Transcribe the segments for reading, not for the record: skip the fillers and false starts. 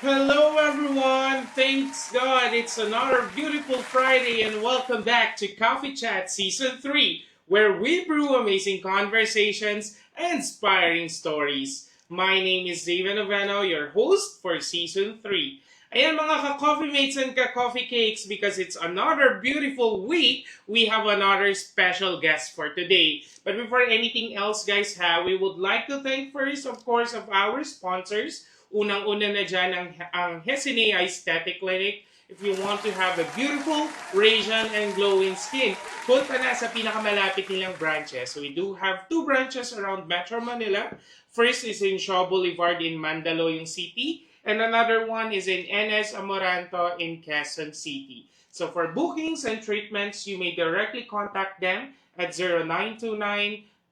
Hello, everyone. Thanks God it's another beautiful Friday, and welcome back to Coffee Chat Season 3, where we brew amazing conversations and inspiring stories. My name is David Noveno, your host for Season 3. Ayan mga ka-coffee mates and ka-coffee cakes, because it's another beautiful week, we have another special guest for today. But before anything else guys we would like to thank first of course of our sponsors. Unang-una na dyan ang Hesinea Aesthetic Clinic. If you want to have a beautiful, radiant, and glowing skin, punta na sa pinakamalapit nilang branches. So we do have two branches around Metro Manila. First is in Shaw Boulevard in Mandaluyong City, and another one is in NS Amoranto in Quezon City. So for bookings and treatments, you may directly contact them at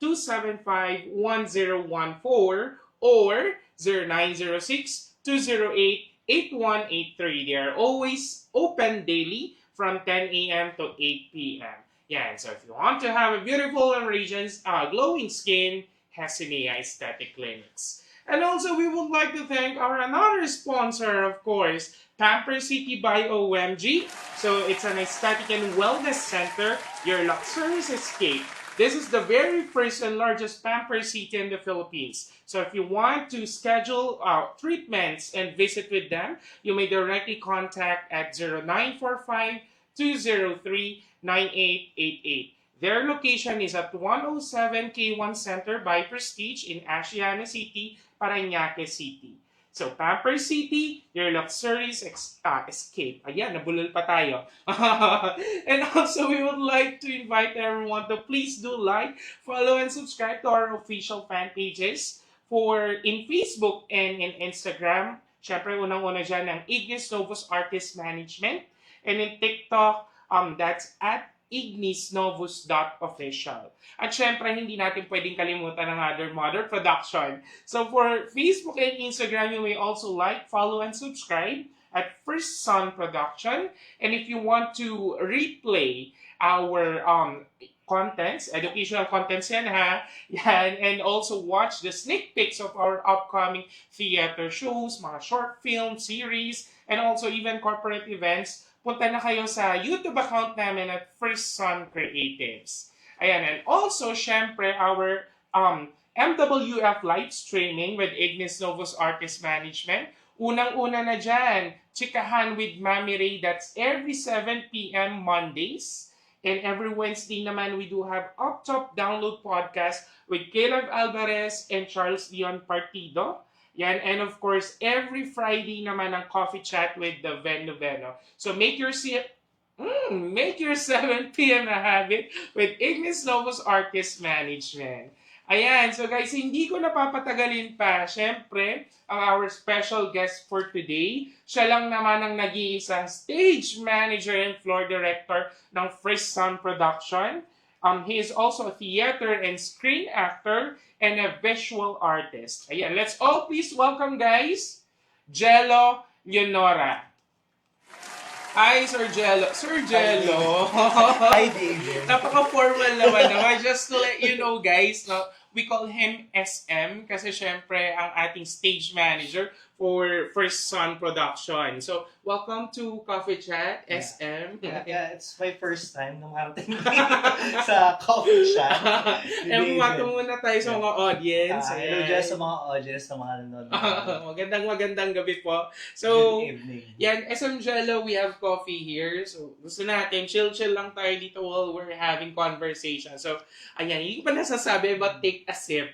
0929-275-1014 or 0906-208-8183. They are always open daily from 10 a.m. to 8 p.m. Yeah, and so if you want to have a beautiful and radiant, glowing skin, Hesinea Aesthetic Clinics. And also, we would like to thank our another sponsor, of course, Pamper City by OMG. So it's an aesthetic and wellness center, your luxurious escape. This is the very first and largest Pamper City in the Philippines. So if you want to schedule treatments and visit with them, you may directly contact at 0945-203-9888. Their location is at 107 K1 Center by Prestige in Asiana City, Parañaque City. So, Pamper City, your luxurious escape. Ayan, nabulol pa tayo. And also, we would like to invite everyone to please do like, follow, and subscribe to our official fan pages for in Facebook and in Instagram. Siyempre, unang-una dyan ang Ignis Novus Artist Management. And in TikTok, that's at ignisnovus.official. At syempre, hindi natin pwedeng kalimutan ang other mother production. So for Facebook and Instagram, you may also like, follow, and subscribe at First Sun Production. And if you want to replay our contents, educational contents yan ha, yan, and also watch the sneak peeks of our upcoming theater shows, mga short film series, and also even corporate events, punta na kayo sa YouTube account namin at First Sun Creatives. Ayan, and also, syempre, our MWF live streaming with Ignis Novus Artist Management. Unang-una na dyan, Chikahan with Mami Ray, that's every 7 p.m. Mondays. And every Wednesday naman, we do have Up Top Download Podcast with Caleb Alvarez and Charles Leon Partido. Yan, and of course, every Friday naman ang Coffee Chat with the Ven Noveno. So make your 7 p.m. a habit with Ignis Novus Artist Management. Ayan, so guys, hindi ko napapatagalin pa. Siyempre, ang our special guest for today, siya lang naman ang nag-iisang stage manager and floor director ng First Sun Production. He is also a theater and screen actor and a visual artist. Ayan, let's all please welcome, guys, Jello Leonora. Hi, Sir Jello. Sir Jello. Hi, David. Napaka-formal naman. Just to let you know, guys, no, we call him SM kasi syempre ang ating stage manager for First Sun Production. So, welcome to Coffee Chat, SM. Yeah, it's my first time na makarating sa Coffee Chat. And pumato muna tayo sa mga audience. Hello dyan sa mga audience, sa mga nanonood. Magandang gabi po. So, good evening. yan, SM Jello, we have coffee here. So, gusto natin, chill-chill lang tayo dito while we're having conversation. So, ayan, hindi ko pa nasasabi but take a sip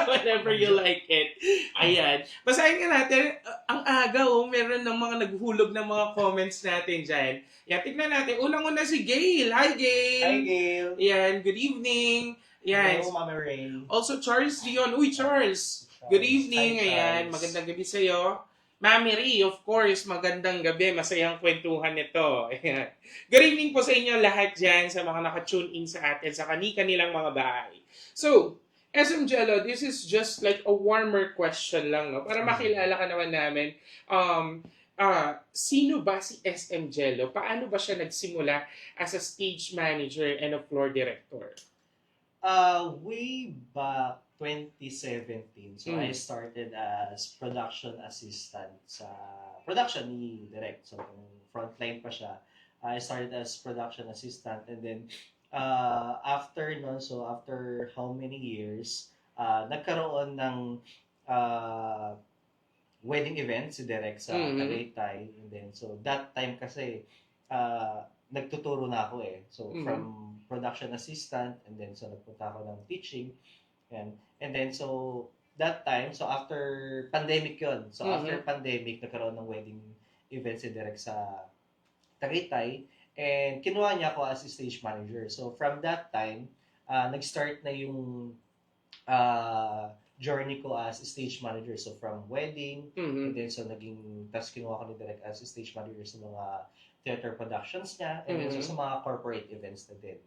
whenever you like it. Ayan. Basahin nga natin, ang aga, meron ng mga naghuhulog ng mga comments natin dyan. Yan, tignan natin. Unang-una si Gail. Hi, Gail! Hi, Gail! Yan, good evening. Yan. Hello, Mama Ray. Also, Charles Dion. Uy, Charles! Good evening. Hi, Ayan, Charles. magandang gabi sa'yo. Mami Ray, of course, magandang gabi. Masayang kwentuhan nito. Ayan. Good evening po sa inyo lahat dyan, sa mga naka-tune in sa atin, sa kanilang mga bahay. So, SM Jello, this is just like a warmer question lang, no? Para makilala ka naman namin. Sino ba si SM Jello? Paano ba siya nagsimula as a stage manager and a floor director? Way back 2017, so I started as production assistant sa production ni Direct. So, frontline pa siya. I started as production assistant and then after nun, so after how many years, nagkaroon ng wedding event si Derek sa Tagaytay. And then, so that time kasi, nagtuturo na ako eh. So, from production assistant, and then, so nagpunta ako ng teaching. And then, so, that time, so after pandemic yon. So, after pandemic, nagkaroon ng wedding event si Derek sa Tagaytay. And kinuha niya ako as a stage manager. So, from that time, nag-start na yung journey ko as a stage manager. So, from wedding, and then so tapos kinuha ko ni Direk as a stage manager sa mga theater productions niya, and then so sa mga corporate events na din.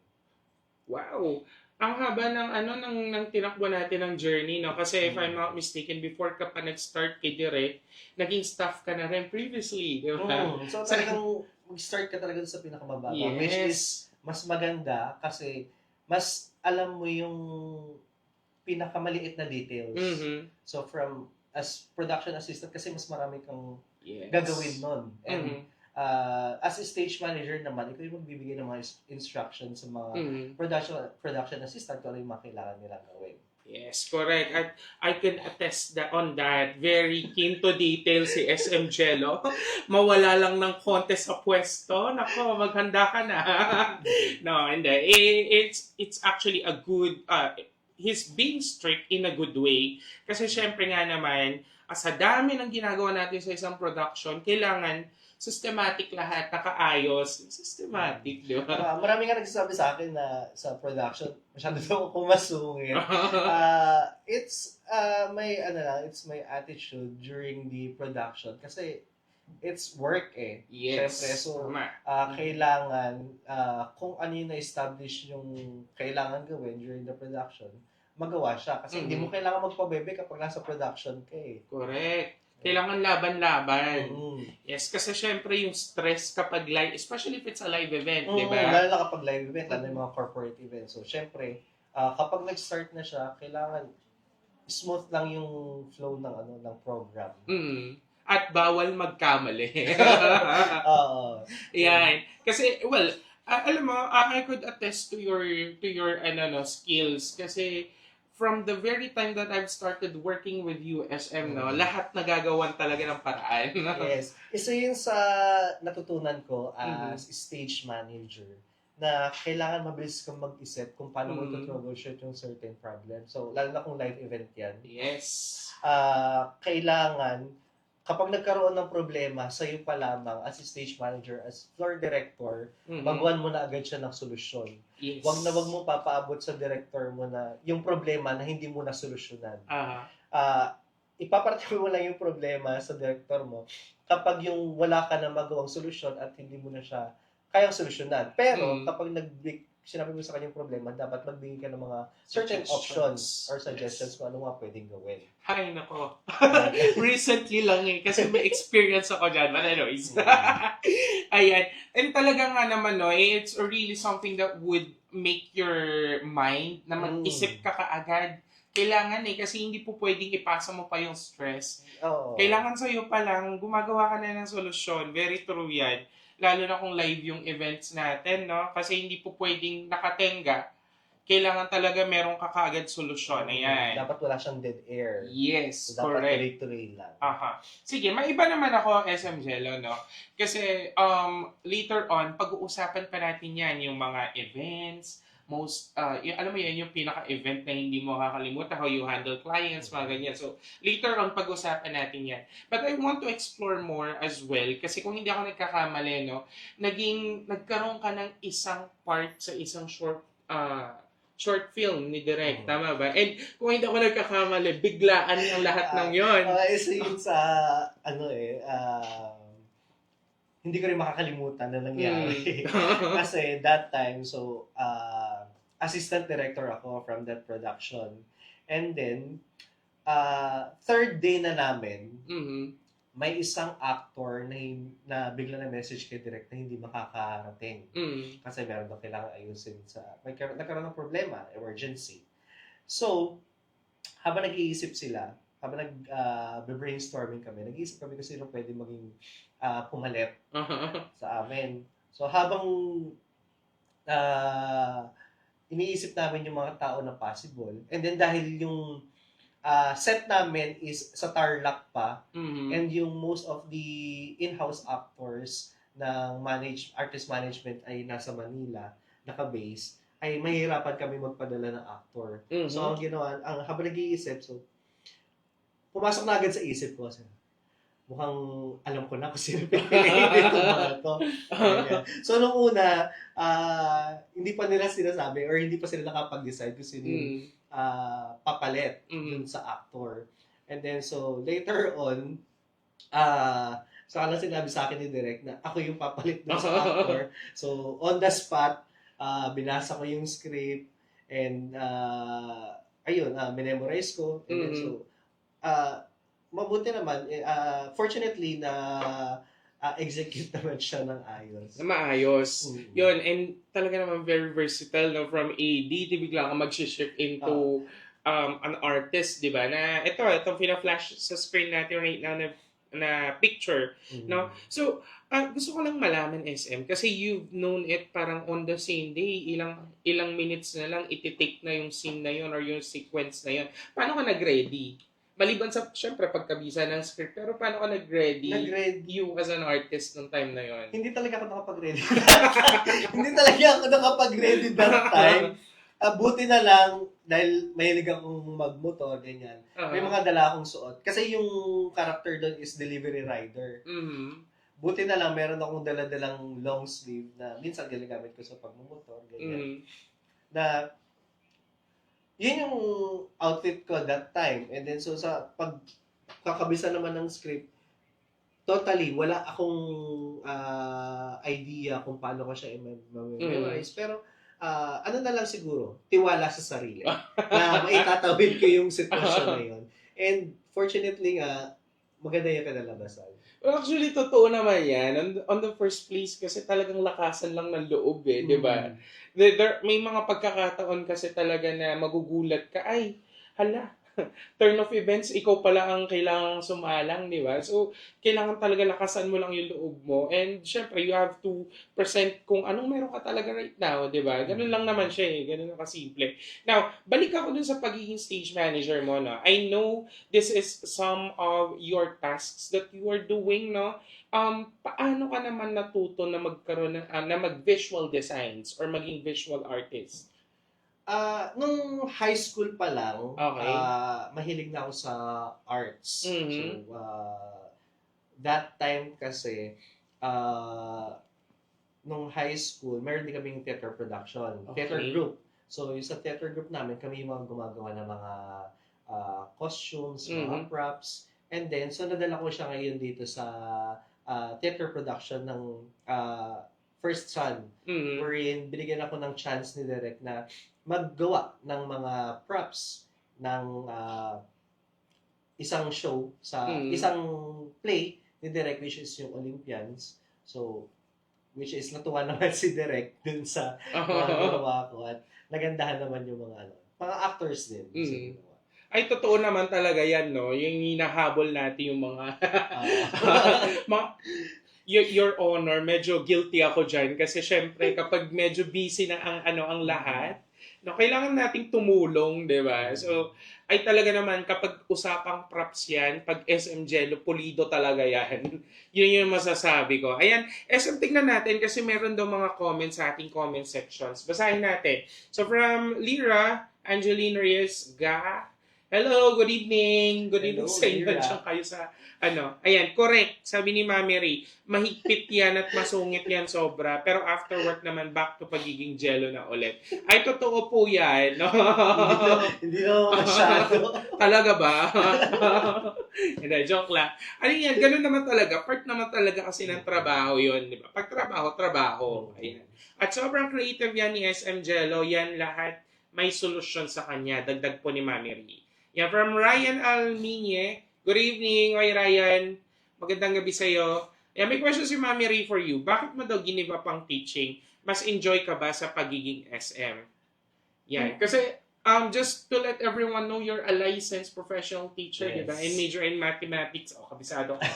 Wow! Ang haba ng tinakbo natin ng journey, no? Kasi if I'm not mistaken, before ka pa nag-start kay Direk, naging staff ka na rin previously, di ba? So, talagang mag-start ka talaga sa pinakamababa, yes. Which is mas maganda kasi mas alam mo yung pinakamaliit na details. So, from as production assistant, kasi mas marami kang gagawin nun. And as a stage manager naman, ikaw yung magbibigay ng mga instructions sa mga production assistant kung ano yung mga kailangan nilang gawin. Yes, correct. At I can attest on that. Very keen to detail si SM Jello. Mawala lang ng konti sa pwesto. Nako, maghanda ka na. No, hindi. It's actually a good... he's being strict in a good way. Kasi syempre nga naman, sa dami ng ginagawa natin sa isang production, kailangan systematic lahat, nakaayos. Systematic, di ba? Marami nga nagsasabi sa akin na sa production, masyado daw ako masungit. It's my attitude during the production kasi it's work eh. Yes. Siyempre, so kailangan kung ano yung na-establish yung kailangan gawin during the production, magawa siya. Kasi hindi mo kailangan magpabebe kapag nasa production ka eh. Correct. Kailangan laban-laban. Mm. Yes, kasi syempre yung stress kapag live, especially if it's a live event, di ba? Lalo na kapag live event, lalo yung mga corporate event. So, syempre, kapag nag-start na siya, kailangan smooth lang yung flow ng program. At bawal magkamali. Oo. Yan. Kasi, well, alam mo, I could attest to your skills kasi from the very time that I've started working with you, SM, no, lahat nagagawan talaga ng paraan. Yes. Isa yun sa natutunan ko as stage manager na kailangan mabilis kang mag-isip kung paano mo i-troubleshoot yung certain problem. So, lalo na kung live event yan. Yes. Kailangan, kapag nagkaroon ng problema, sa'yo pa lamang as stage manager, as floor director, baguhan mo na agad siya ng solusyon. Yes. Wag mo papaabot sa director mo na yung problema na hindi mo na solusyonan. Ipaparating mo lang yung problema sa director mo kapag yung wala ka na magawang solusyon at hindi mo na siya kayang solusyonan. Pero kapag sinabi mo sa kanya yung problema, dapat magbigay ka ng mga certain options or suggestions kung ano nga pwedeng gawin. Hay nako. Recently lang kasi may experience ako dyan. But anyways. Ayan. And talaga nga naman, no, it's really something that would make your mind na mag-isip ka kaagad. Kailangan kasi hindi po pwedeng ipasa mo pa yung stress. Kailangan sa'yo pa lang, gumagawa ka na ng solusyon. Very true yan. Lalo na kung live yung events natin, no? Kasi hindi po pwedeng nakatenga. Kailangan talaga merong kakaagad solusyon. Ayan. Dapat wala siyang dead air. Yes, so, correct. Dapat tuloy lang. Sige, maiba naman ako, SM Jello, no? Kasi later on, pag-uusapan pa natin yan, yung mga events, alam mo yan, yung pinaka-event na hindi mo kakalimutan, how you handle clients, mga ganyan. So, later on, pag-usapan natin yan. But I want to explore more as well, kasi kung hindi ako nagkakamali, no, nagkaroon ka ng isang part sa isang short film ni Direk, tama ba? And kung hindi ako nagkakamali, biglaan yung lahat ng yon. Isa yun sa, hindi ko rin makakalimutan na nangyari. Kasi that time, so, assistant director ako from that production. And then, third day na namin, may isang actor na bigla na message kay Direk na hindi makakarating. Kasi meron daw kailangan ayusin nagkaroon ng problema, emergency. So, habang nag-iisip sila, habang nag-brainstorming kami, nag-iisip kami kung sino pwede maging pumalit sa amin. So, habang iniisip namin yung mga tao na possible, and then dahil yung set namin is sa Tarlac pa, and yung most of the in-house actors ng artist management ay nasa Manila, naka-base, ay mahirapan kami magpadala ng actor. So, ang ginawa, habang nag-iisip, so, pumasok na agad sa isip ko, mukhang alam ko na kung sino pinipili itong mga to. So, nung una, hindi pa nila sinasabi or hindi pa sila nakapag-decide kung sino papalit dun sa actor. And then, so, later on, saka lang sinabi sa akin ni Direk na ako yung papalit dun sa actor. So, on the spot, binasa ko yung script and, memorize ko. And then, so, mabuti naman, fortunately na execute naman siya ng ayos. Maayos. Yun, and talaga naman very versatile, no? From AD, bigla ka mag-shift into an artist, di ba? Na itong pina-flash sa screen natin right now na picture, no? So, gusto ko lang malaman, SM, kasi you've known it parang on the same day, ilang minutes na lang iti-take na yung scene na yun or yung sequence na yun. Paano ka nag-ready? Maliban sa, syempre, pagkabisa ng script, pero paano ka nag-ready you as an artist nung time na yon? Hindi talaga ako nakapag-ready. Hindi talaga ako nakapag-ready that time. Buti na lang, dahil mahilig akong magmotor, ganyan. May mga dala akong suot. Kasi yung character doon is delivery rider. Buti na lang, meron akong dala-dalang long sleeve na minsan ginagamit ko sa pagmumotor, ganyan. Na, yun yung outfit ko that time. And then, so sa pagkakabisa naman ng script, totally, wala akong idea kung paano ko siya i-memorize. Pero, ano na lang siguro, tiwala sa sarili. Na maitatawid ko yung sitwasyon na yun. And fortunately nga, maganda yung kinalabasan. Well, actually, totoo naman yan. On the first place, kasi talagang lakasan lang ng loob eh, di ba? May mga pagkakataon kasi talaga na magugulat ka, ay, hala, turn of events, ikaw pala ang kailangang sumalang, di ba? So, kailangan talaga lakasan mo lang yung loob mo. And, syempre, you have to present kung anong meron ka talaga right now, di ba? Ganun lang naman siya eh. Ganun lang kasimple. Now, balik ako dun sa pagiging stage manager mo, no? I know this is some of your tasks that you are doing, no? Paano ka naman natuto na magkaroon ng, na mag-visual designs or maging visual artist? Nung high school pa lang, Okay. mahilig na ako sa arts. So, Mm-hmm. that time kasi, uh, nung high school, meron din kaming theater production, theater Okay. group. So, yung sa theater group namin, kami yung mga gumagawa ng mga costumes, Mm-hmm. mga props. And then, so nadala ko siya ngayon dito sa theater production ng First Son, Mm-hmm. wherein binigyan ako ng chance ni Derek na maggawa ng mga props ng isang show sa Mm-hmm. isang play ni Derek, which is yung Olympians. So, which is natuwa naman si Derek dun sa mga ginawa ko at nagandahan naman yung mga actors din sa Mm. ginawa. Ay, totoo naman talaga yan, no? Yung hinahabol natin yung mga... mga your honor, medyo guilty ako dyan kasi syempre kapag medyo busy na ang lahat, no, kailangan nating tumulong, di ba? So, ay talaga naman kapag usapang props yan, pag SM Jello, pulido talaga yan. Yun yung masasabi ko. Ayan, SM, tignan natin kasi meron daw mga comments sa ating comment sections. Basahin natin. So, from Lira, Angeline Reyes, hello, good evening. Good evening Hello, sa inyo. Lyra. Diyan kayo sa ayan, correct. Sabi ni Mami Ray, mahigpit yan at masungit yan sobra. Pero after work naman, back to pagiging jello na ulit. Ay, totoo po yan. No? Hindi na masyado. Talaga ba? Hindi, joke lang. Ano yan, ganun naman talaga. Part naman talaga kasi ng trabaho yun. Di ba? Pag trabaho, trabaho. Ayan. At sobrang creative yan ni SM Jello. Yan lahat may solusyon sa kanya. Dagdag po ni Mami Ray. Yan, from Ryan Alminye. Good evening, oy Ryan. Magandang gabi sa'yo. Yan, may question si Mami Ray for you. Bakit mo daw ginive up ang teaching? Mas enjoy ka ba sa pagiging SM? Yan. Kasi, just to let everyone know, you're a licensed professional teacher, Yes. di ba? And major in mathematics. Oh, kabisado ka.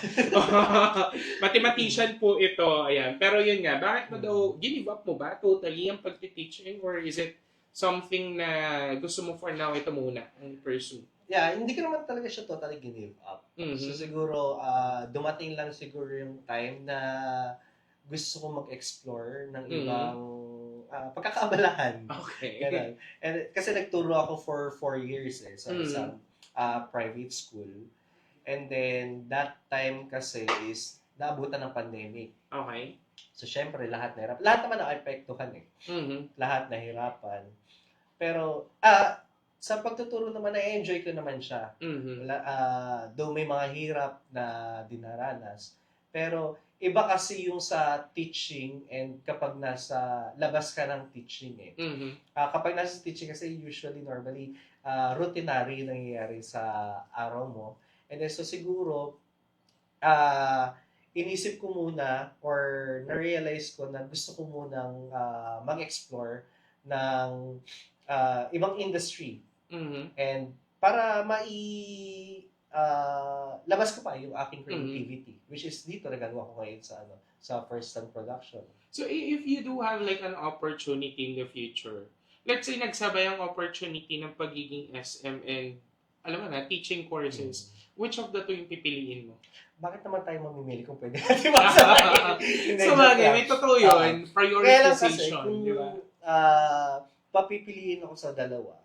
Mathematician po ito. Ayan. Pero yun nga, bakit mo daw, ginive up mo ba totally ang pagti-teaching? Or is it something na gusto mo for now ito muna ang pursue? Yeah, hindi ko naman talaga siya totally give up. Mhm. So siguro, dumating lang siguro yung time na gusto ko mag-explore ng ibang pagkakaabalahan. Okay. Ganun. And kasi nagturo ako for 4 years sa isang private school. And then, that time kasi is naabutan ng pandemic. Okay. So, syempre, lahat nahirap. Lahat naman naapektuhan eh. Mhm. Lahat nahirapan. Pero, sa pagtuturo naman, na-enjoy ko naman siya. Mhm. Though may mga hirap na dinaranas. Pero, iba kasi yung sa teaching and kapag nasa labas ka ng teaching eh. Mhm. Kapag nasa teaching kasi usually, normally, routinary yung nangyayari sa araw mo. And then, so siguro, inisip ko muna or na-realize ko na gusto ko munang mag-explore ng ibang industry. Mhm. And para labas ko pa yung aking creativity, which is dito nagagawa ko ngayon sa First Sun Production. So if you do have like an opportunity in the future, let's say nagsabay ang opportunity ng pagiging SM and alam mo na, teaching courses, which of the two yung pipiliin mo? Bakit naman tayo mamimili kung pwede natin magsabay? So bagay, may totoo yun. Kaya lang kasi, Prioritization, kung di ba? papipiliin ako sa dalawa,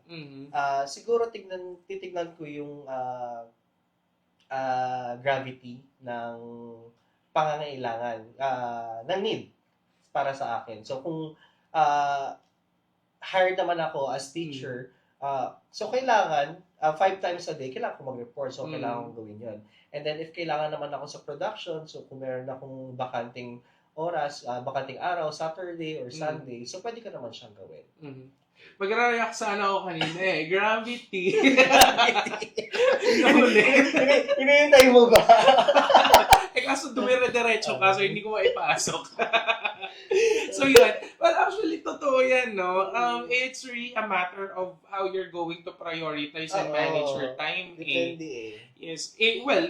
siguro titignan ko yung gravity ng pangangailangan, ng need para sa akin. So kung hired naman ako as teacher, so kailangan 5 times a day, kailangan ko mag-report. So kailangan kong gawin yun. And then if kailangan naman ako sa production, so kung meron akong bakanting oras, bakanting araw, Saturday or Sunday, so pwede ko naman siyang gawin. Magra-react sana ako kanina eh. Gravity. Hinihintay mo ba? Kaso dumire-diretso ka, so hindi ko maipasok. So yun. Well, actually, totoo yan, no? It's really a matter of how you're going to prioritize and manage your time. Depende eh. Yes.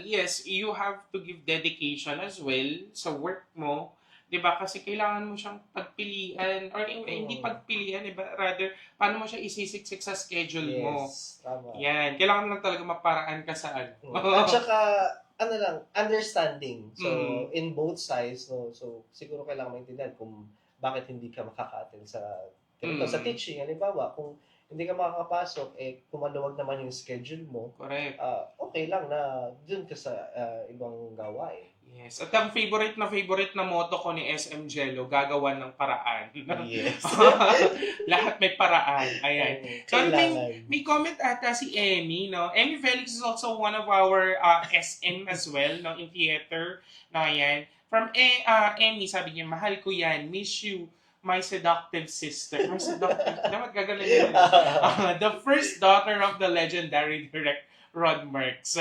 Yes, you have to give dedication as well sa work mo. 'Di ba? Kasi kailangan mo siyang pagpilian or hindi pagpilian, diba? Rather, paano mo siya isisiksik sa schedule mo. Yes, tama. Yan. Kailangan lang talaga maparaan ka sa ano. At saka, understanding. So, in both sides, so siguro kailangan maintindihan kung bakit hindi ka makaka-attend sa sa teaching. Halimbawa, kung hindi ka makakapasok, kung maluwag naman yung schedule mo, correct. Okay lang na dun ka sa ibang gawain. Yes. At ang favorite na motto ko ni SM Jello, gagawan ng paraan. Yes. Lahat may paraan. Ayan. So, may comment ata si Emmy, no? Emmy Felix is also one of our SM as well, no? In theater. No, ayan. From Emmy, sabi niya, mahal ko yan. Miss you, my seductive sister. My seductive. Dapat gagalan yun. The first daughter of the legendary director. Rod Merckx.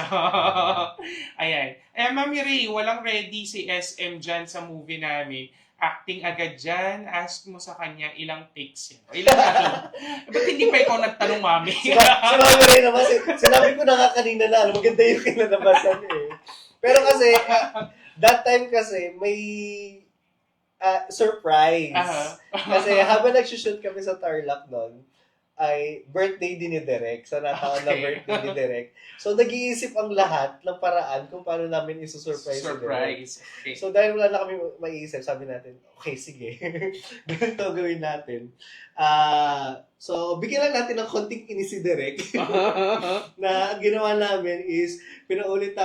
Ayan. Mami Ray, walang ready si SM dyan sa movie namin. Acting agad dyan. Ask mo sa kanya ilang takes yan. Ilang tanong. Ba't hindi pa ikaw nagtanong, Mami? si Mami Ray naman, sinabi ko na nga kanina na, maganda yung kinalabasan eh. Pero kasi, that time kasi, may surprise. Kasi habang nagsushoot kami sa Tarlac noon, ay birthday din ni Derek. So, nataon na birthday ni Derek. So, nag-iisip ang lahat ng paraan kung paano namin isusurprise si Derek. Okay. So, dahil wala na kami maiisip, sabi natin, okay, sige. Ganito gawin natin. So, bigyan lang natin ng konting inis si Derek. Na ang ginawa namin is, pinaulit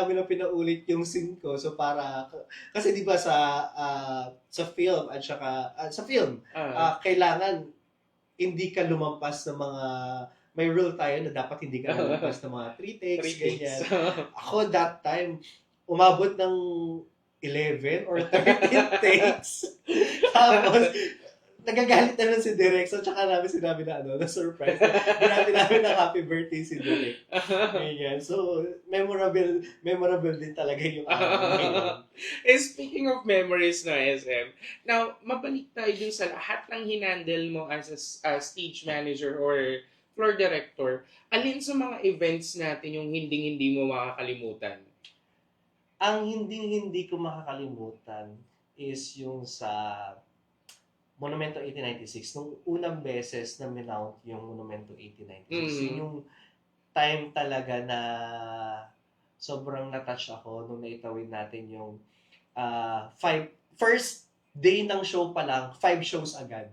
yung scene ko. So, kasi di ba sa film, at saka, sa film, kailangan hindi ka lumampas ng mga, may rule tayo na dapat hindi ka lumampas ng mga 3 takes, ganyan. Ako that time, umabot ng 11 or 13 takes. Tapos, nagagalit na lang si Derek. So, tsaka namin sinabi na na surprise. Binabi namin na happy birthday si Derek. Ganyan. So, memorable din talaga yung Speaking of memories na SM, now, mabalik tayo dun sa lahat ng hinandle mo as a stage manager or floor director. Alin sa mga events natin yung hindi mo makakalimutan? Ang hindi ko makakalimutan is yung sa Monumento 1896, nung unang beses na minount yung Monumento 1896, yun yung time talaga na sobrang na-touch ako nung naitawid natin yung first day ng show pa lang, 5 shows agad.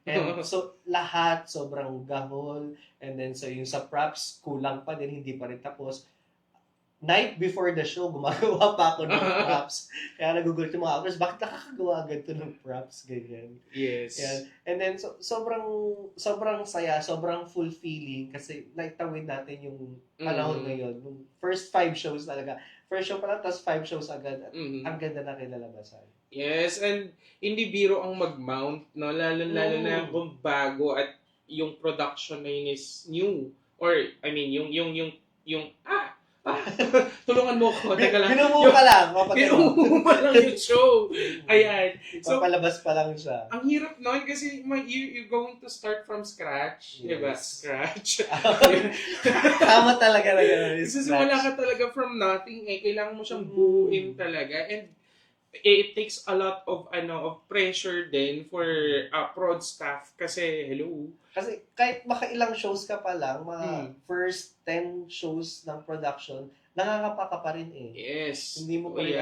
And so, lahat sobrang gahol, and then so yung sa props, kulang pa din, hindi pa rin tapos. Night before the show, gumagawa pa ako ng props. Kaya nagugulat yung mga actors, bakit nakakagawa agad to ng props? Ganyan. Yes. Yan. And then, sobrang saya, sobrang fulfilling kasi naitawid natin yung panahon ngayon. Yung first 5 shows talaga. First show pa lang, tapos 5 shows agad. Ang ganda na kinalabasan. Yes, and hindi biro ang mag-mount, no? Lalo na kung bago at yung production na yun is new. Or, I mean, yung tulungan mo ko. Teka lang. Binumuo pa lang yung show. Ayan. So, papalabas pa lang siya. Ang hirap nun kasi you're going to start from scratch. Yes. Diba? Scratch. Tama talaga na gano'n. Sisimula ka talaga from nothing. Kailangan mo siyang buuin talaga. And it takes a lot of pressure din for prod staff kasi hello. Kasi kahit makailang shows ka pa lang, mga first 10 shows ng production, nakakapa ka pa rin eh. Yes. Hindi mo pa rin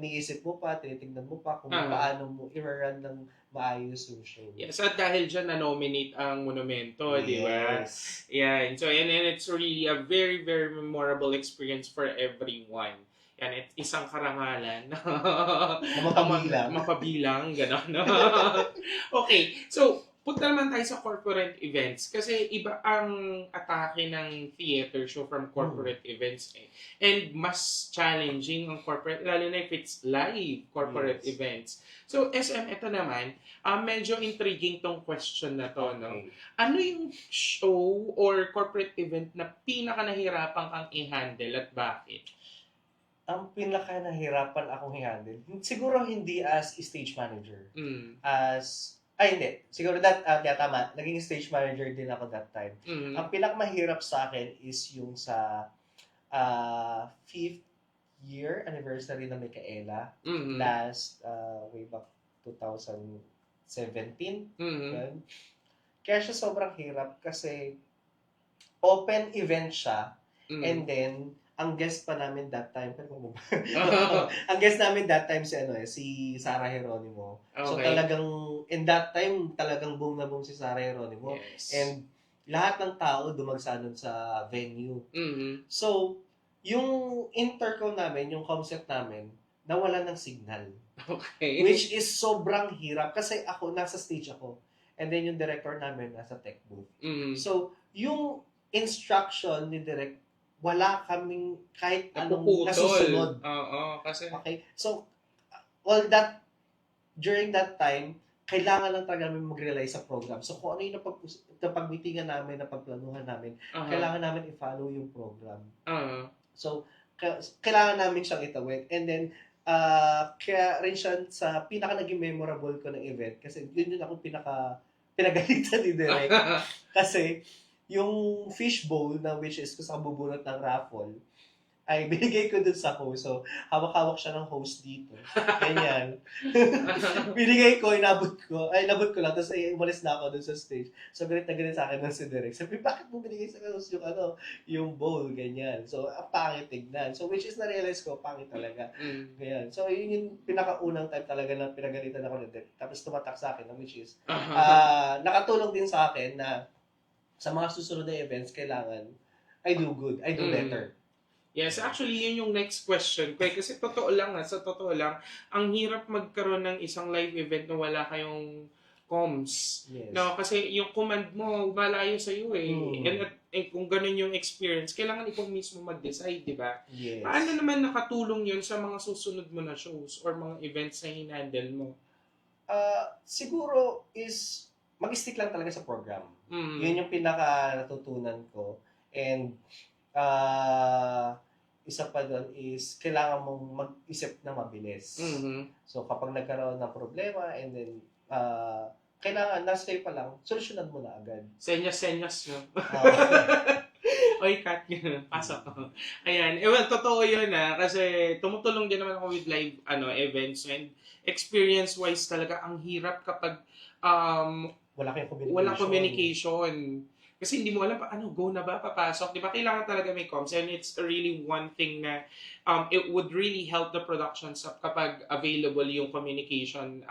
iniisip mo pa, tinitignan mo pa kung paano mo i-run ng maayos yung show. Yes, at dahil dyan na-nominate ang Monumento, di ba? Yeah, so and it's really a very, very memorable experience for everyone. Yan, isang karangalan. Mapabilang. Mapabilang, gano'n. Okay, so punta naman tayo sa corporate events kasi iba ang atake ng theater show from corporate events eh. And mas challenging ang corporate, lalo na if it's live corporate Yes. events. So SM, ito naman, medyo intriguing tong question na to, no? Okay. Ano yung show or corporate event na pinaka nahirapan kang i-handle at bakit? Ang pinaka nahirapan akong i-handle, siguro hindi as stage manager. Mm. Hindi. Siguro tama. Naging stage manager din ako that time. Mm. Ang pinakamahirap sa akin is yung sa 5th year anniversary ng Micaela. Mm. Last, way back 2017. Mm. Yan. Kaya siya sobrang hirap kasi open event siya. Mm. And then, ang guest pa namin that time, ang guest namin that time si Sarah Geronimo. So Okay. talagang, in that time, talagang boom na boom si Sarah Geronimo. Yes. And lahat ng tao dumagsa nun sa venue. Mm. So, yung intercom namin, yung concept namin, nawala ng signal. Okay. Which is sobrang hirap kasi nasa stage ako. And then yung director namin nasa tech booth. Mm. So, yung instruction ni direct, wala kaming kahit anong Napuputol. nasusunod. Oo, kasi Okay? So, during that time, kailangan lang talaga namin mag-rely sa program. So, kung ano yung napag-meetingan namin, napagplanuhan namin, kailangan namin i-follow yung program. So, kailangan namin siyang itawid. And then, kaya rin siya sa pinaka-naging memorable ko ng event. Kasi yun ako pinagalitan ni Direk. Kasi, yung fishbowl na which is kung sa kabubunot ng raffle, ay binigay ko dun sa host. So, hawak-hawak siya ng host dito. Ganyan. Binigay ko, inabot ko lang. Tapos umalis na ako dun sa stage. So, galit na galit sa akin ng si Direk. Sabi, bakit mo binigay sa host yung bowl? Ganyan. So, ang pangit tignan. So, which is na-realize ko, pangit talaga. Ganyan. So, yun yung pinakaunang time talaga na pinagalitan ako ng Direk. Tapos tumatak sa akin, which is, nakatulong din sa akin na sa mga susunod na events, kailangan I do good, I do better. Yes, actually, yun yung next question ko. Kasi sa totoo lang, ang hirap magkaroon ng isang live event na wala kayong comms. Yes. No, kasi yung command mo, malayo sa iyo eh. And kung ganun yung experience, kailangan ikaw mismo mag-decide, di ba? Yes. Paano naman nakatulong yun sa mga susunod mo na shows or mga events na hinandle mo? Siguro is mag-stick lang talaga sa program. Yun yung pinaka natutunan ko. And isa pa doon is kailangan mong mag-isip na mabilis. So kapag nagkaroon ng problema and then kailangan nasa kayo pa lang, solusyonan mo na agad. Senyas, no? Oy, cut yun. Pasok ko. Ayan. Well, totoo yun kasi tumutulong din naman ako with live events and experience-wise talaga ang hirap kapag walang communication. Kasi hindi mo alam go na ba, papasok. Di ba? Kailangan talaga may comms. And it's really one thing na it would really help the production kapag available yung communication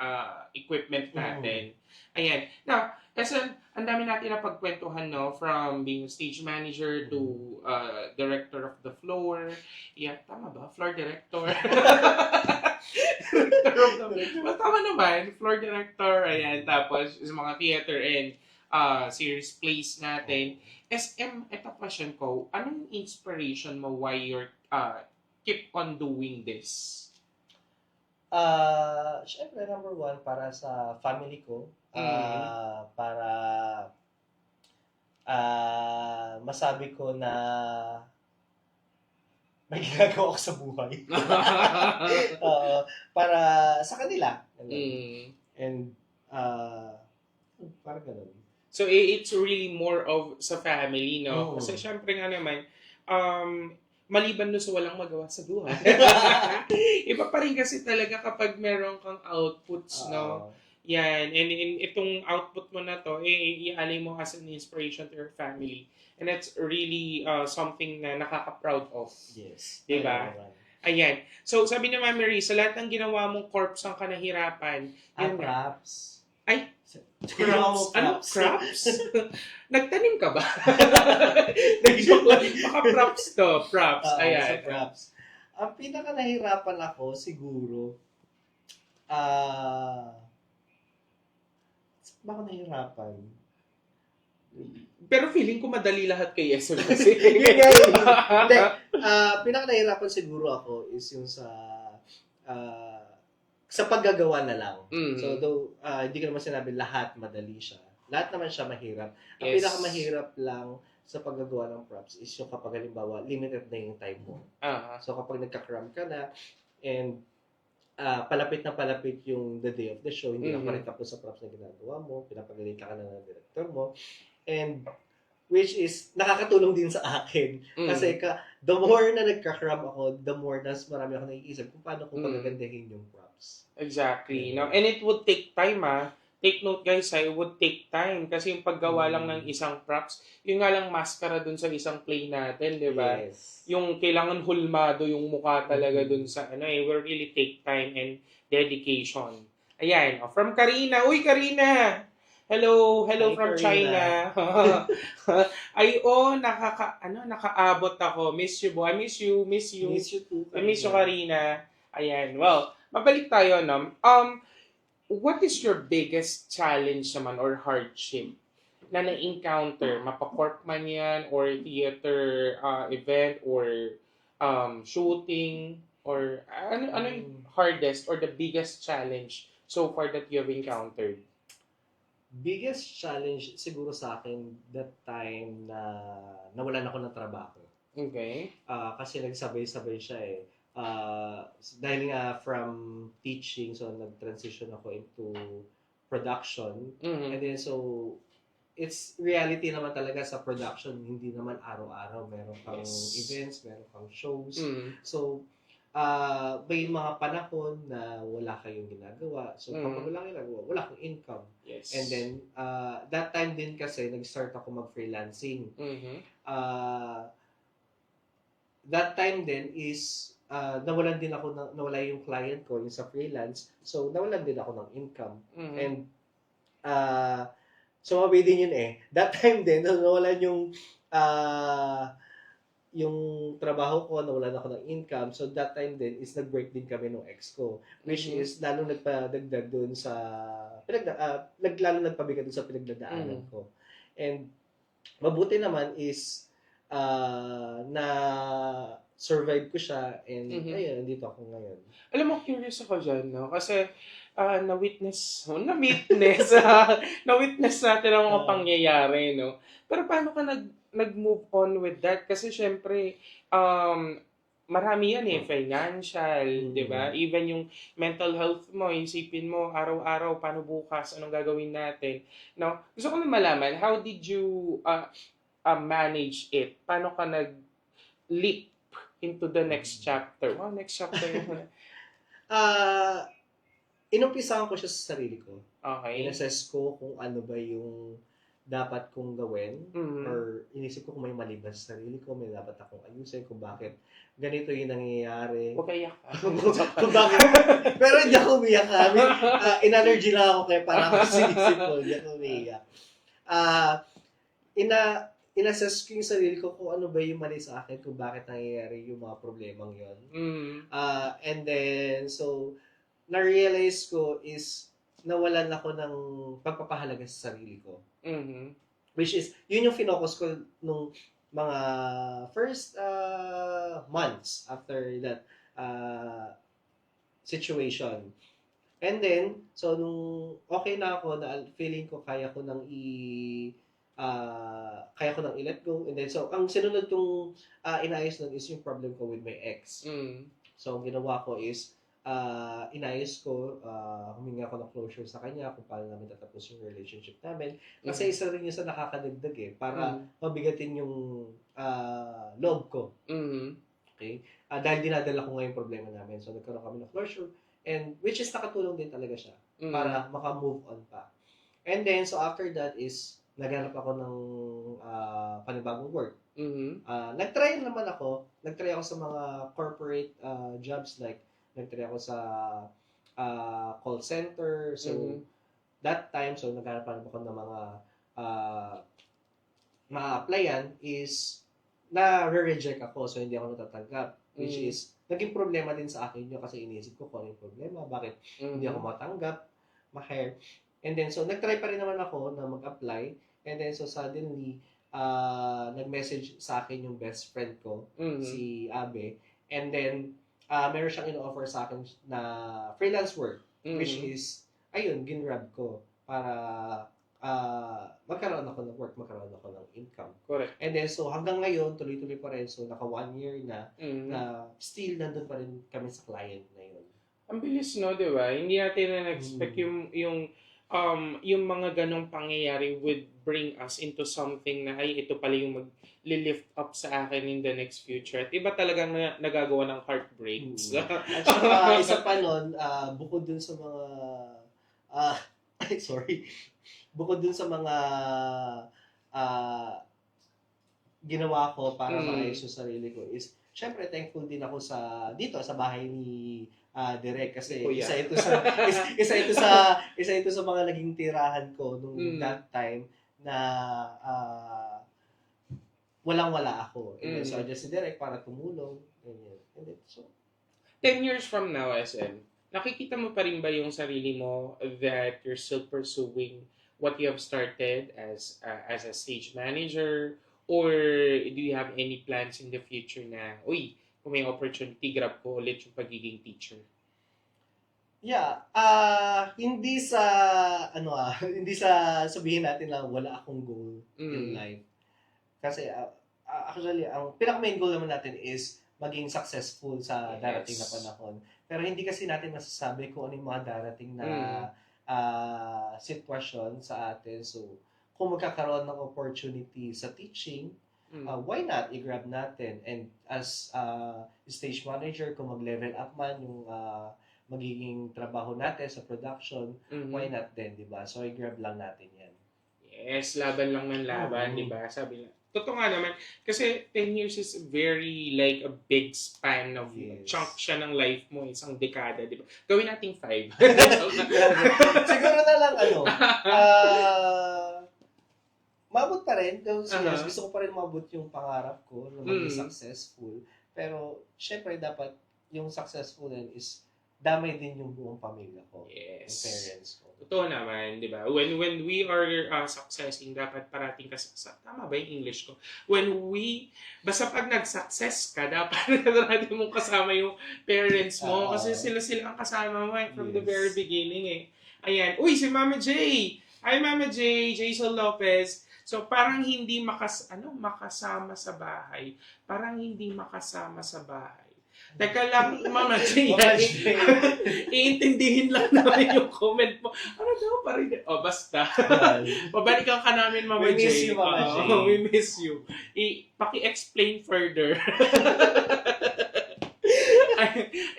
equipment natin. Ayan. Now, kasi ang dami natin na pagkwentuhan, no? From being stage manager to director of the floor. Yeah, tama ba? Floor director. Well, tama naman. Floor director. Ayan. Tapos, sa mga theater and series plays natin. SM, ito question ko, anong inspiration mo why you're keep on doing this? Syempre, number one, para sa family ko. Para masabi ko na may ginagawa ko sa buhay. Para sa kanila. And parang ganun. So, it's really more of sa family, no? Oo. Kasi syempre nga naman, maliban doon sa walang magawa sa buhay. Iba pa rin kasi talaga kapag meron kang outputs, no? Yan. And itong output mo na to, ialay mo as an inspiration to your family. And that's really something na nakaka-proud of. Yes. Diba? Ayan. So, sabi ni Mami Marie, sa lahat ng ginawa mong corpse ang kanahirapan, Crops. Ay, Crops. Ano? Crops? Nagtanim ka ba? Nag-joke lang. Baka props to. Props. Ayan. Sa crops. Ang pinaka nahirapan ako, siguro, ba ako nahihirapan? Pero feeling ko madali lahat kay Yesel kasi. Yun nga yun. Hindi, pinaka-nahihirapan siguro ako is yung ah, sa paggagawa na lang. Mhm. So, though, hindi ko naman sinabi lahat madali siya. Lahat naman siya mahirap. Ang Yes. pinakamahirap lang sa paggagawa ng props is yung kapag halimbawa, limited na yung time mo. So, kapag nagka-cram ka na, and palapit na palapit yung the day of the show, hindi na pa rin tapos sa props na ginagawa mo, pinapagaling ka na ng director mo, and which is nakakatulong din sa akin. Kasi the more na nagka-cram ako, the more na marami ako naiisip kung paano ko pagagandahin yung props. Exactly. No? And it would take time, Take note guys, it would take time. Kasi yung paggawa lang ng isang props, yung nga lang maskara dun sa isang play natin, di ba? Yes. Yung kailangan hulmado yung mukha talaga dun sa, it will really take time and dedication. Ayan, from Karina. Uy, Karina! Hello Hi, from Karina. China. Ay, nakaabot ako. Miss you, boy. Miss you. Miss you too, I miss you, Karina. Ayan, well, mabalik tayo, no? What is your biggest challenge naman or hardship na na-encounter? Mapakorp man yan or theater event or shooting or ano yung hardest or the biggest challenge so far that you have encountered? Biggest challenge siguro sa akin that time na nawalan ako ng trabaho. Okay. Kasi nagsabay-sabay siya eh. Dahil nga from teaching, so nag-transition ako into production. And then so, it's reality naman talaga sa production. Hindi naman araw-araw. Meron kang events, meron kang shows. So, may mga panahon na wala kayong ginagawa. So, kapag wala kang ginagawa, wala kang income. Yes. And then, that time din kasi, nag-start ako mag-freelancing. That time din is, nawala yung client ko, yung sa freelance. So, nawalan din ako ng income. And, sumabi din yun eh. That time din, nawalan yung trabaho ko, nawalan ako ng income. So, that time din is nag-break din kami ng ex ko. Which is, lalo nagpadagdag dun sa, lalo nagpabigat dun sa pinagdadaanan ko. And, mabuti naman is, na survive ko siya and ayun, nandito ako ngayon. Alam mo, curious ako dyan, no? Kasi na-witness natin ang mga pangyayari, no? Pero paano ka nag-move on with that? Kasi syempre, marami yan eh, financial, di ba? Even yung mental health mo, isipin mo, araw-araw, paano bukas, anong gagawin natin? No? Gusto ko na malaman, how did you manage it? Paano ka nag-leap into the next chapter? Wow, next chapter yun. Inumpisahan ko siya sa sarili ko. Okay. In-assess ko kung ano ba yung dapat kong gawin or inisip ko kung may mali ba sa sarili ko, may dapat akong ayusin, kung bakit ganito yung nangyayari. Huwag kayak. Kung bakit. Pero hindi ako umiyak. In-allergy lang ako kaya parang ako sinisip ko. Hindi ako umiyak. In-assess ko yung sarili ko kung ano ba yung mali sa akin, kung bakit nangyayari yung mga problemang yun. And then, so, na-realize ko is nawalan ako ng pagpapahalaga sa sarili ko. Which is, yun yung finocus ko nung mga first months after that situation. And then, so nung okay na ako, na feeling ko kaya ko nang i-let go. And then, so, ang sinunod kong inayos nun is yung problem ko with my ex. So, ang ginawa ko is, inayos ko, huminga ako ng closure sa kanya kung paano namin tatapos yung relationship namin. Kasi isa rin yun sa nakakadagdag eh, para mabigatin yung loob ko. Okay? Dahil dinadala ko ngayon problema namin. So, nagkaroon kami ng closure. And, which is nakatulong din talaga siya para maka-move on pa. And then, so after that is, naghanap ako ng panibagong work. Nag-try ako sa mga corporate jobs, like nag-try ako sa call center. So, that time, so naghanap ako ng mga ma-applyan is na-reject ako. So, hindi ako natatanggap. Which is, naging problema din sa akin yun kasi iniisip ko kung ano yung problema. Bakit hindi ako matanggap, ma-hire. And then, so, nag-try pa rin naman ako na mag-apply. And then, so, suddenly, nag-message sa akin yung best friend ko, si Abe. And then, meron siyang in-offer sa akin na freelance work, which is, ayun, ginrab ko para magkaroon ako ng work, magkaroon ako ng income. Correct. And then, so, hanggang ngayon, tuloy-tuloy pa rin. So, naka 1 year na, na still nandun pa rin kami sa client na yun. Ang bilis, no, di ba? Hindi natin na-expect yung mga ganong pangyayari would bring us into something na, ay, ito pala yung mag-lift up sa akin in the next future. At iba talagang nagagawa ng heartbreaks. At saka, isa pa nun, bukod dun sa mga, sorry, bukod dun sa mga ginawa ko para maayos yung sarili ko is, syempre, thankful din ako dito sa bahay ni Direk kasi isa ito sa mga naging tirahan ko nung that time na walang-wala ako. And then, so, adjust si Direk para tumulong. And then, so, 10 years from now, SM, nakikita mo pa rin ba yung sarili mo that you're still pursuing what you have started as a stage manager? Or do you have any plans in the future na, uy, kung may opportunity, grab ko ulit yung pagiging teacher? Yeah, hindi sa hindi sa sabihin natin lang wala akong goal in life. Kasi actually ang pinaka-main goal naman natin is maging successful sa darating na panahon. Pero hindi kasi natin masasabi kung ano yung mga darating na sitwasyon sa atin. So, kung magkakaroon ng opportunity sa teaching, why not i-grab natin? And as stage manager, kung mag-level up man yung magiging trabaho natin sa production, why not din, di ba? So, i-grab lang natin yan. Yes, laban lang ng laban, di ba? Sabi na. Totoo nga naman, kasi 10 years is very like a big span of chunk siya ng life mo, isang dekada, di ba? Gawin nating 5. Siguro na lang, mabot pa rin. Gusto ko pa rin mabot yung pangarap ko na maging successful. Pero, syempre, dapat yung successful din is damay din yung buong pamilya ko. Yes. Yung parents ko. Totoo naman, di ba? When we are successing, dapat parating ka sa... Tama ba yung English ko? Basta pag nag-success ka, dapat natin mong kasama yung parents mo. Kasi sila ang kasama mo from the very beginning eh. Ayan. Uy, si Mama J! Hi, Mama J! Jason Lopez. So, parang hindi makasama sa bahay. Parang hindi makasama sa bahay. Teka lang, Mama J. Iintindihin lang namin yung comment mo. Ano daw pa rin? O, basta. Pabalikan ka namin, Mama J. We miss you, Mama J. We miss you. Paki-explain further.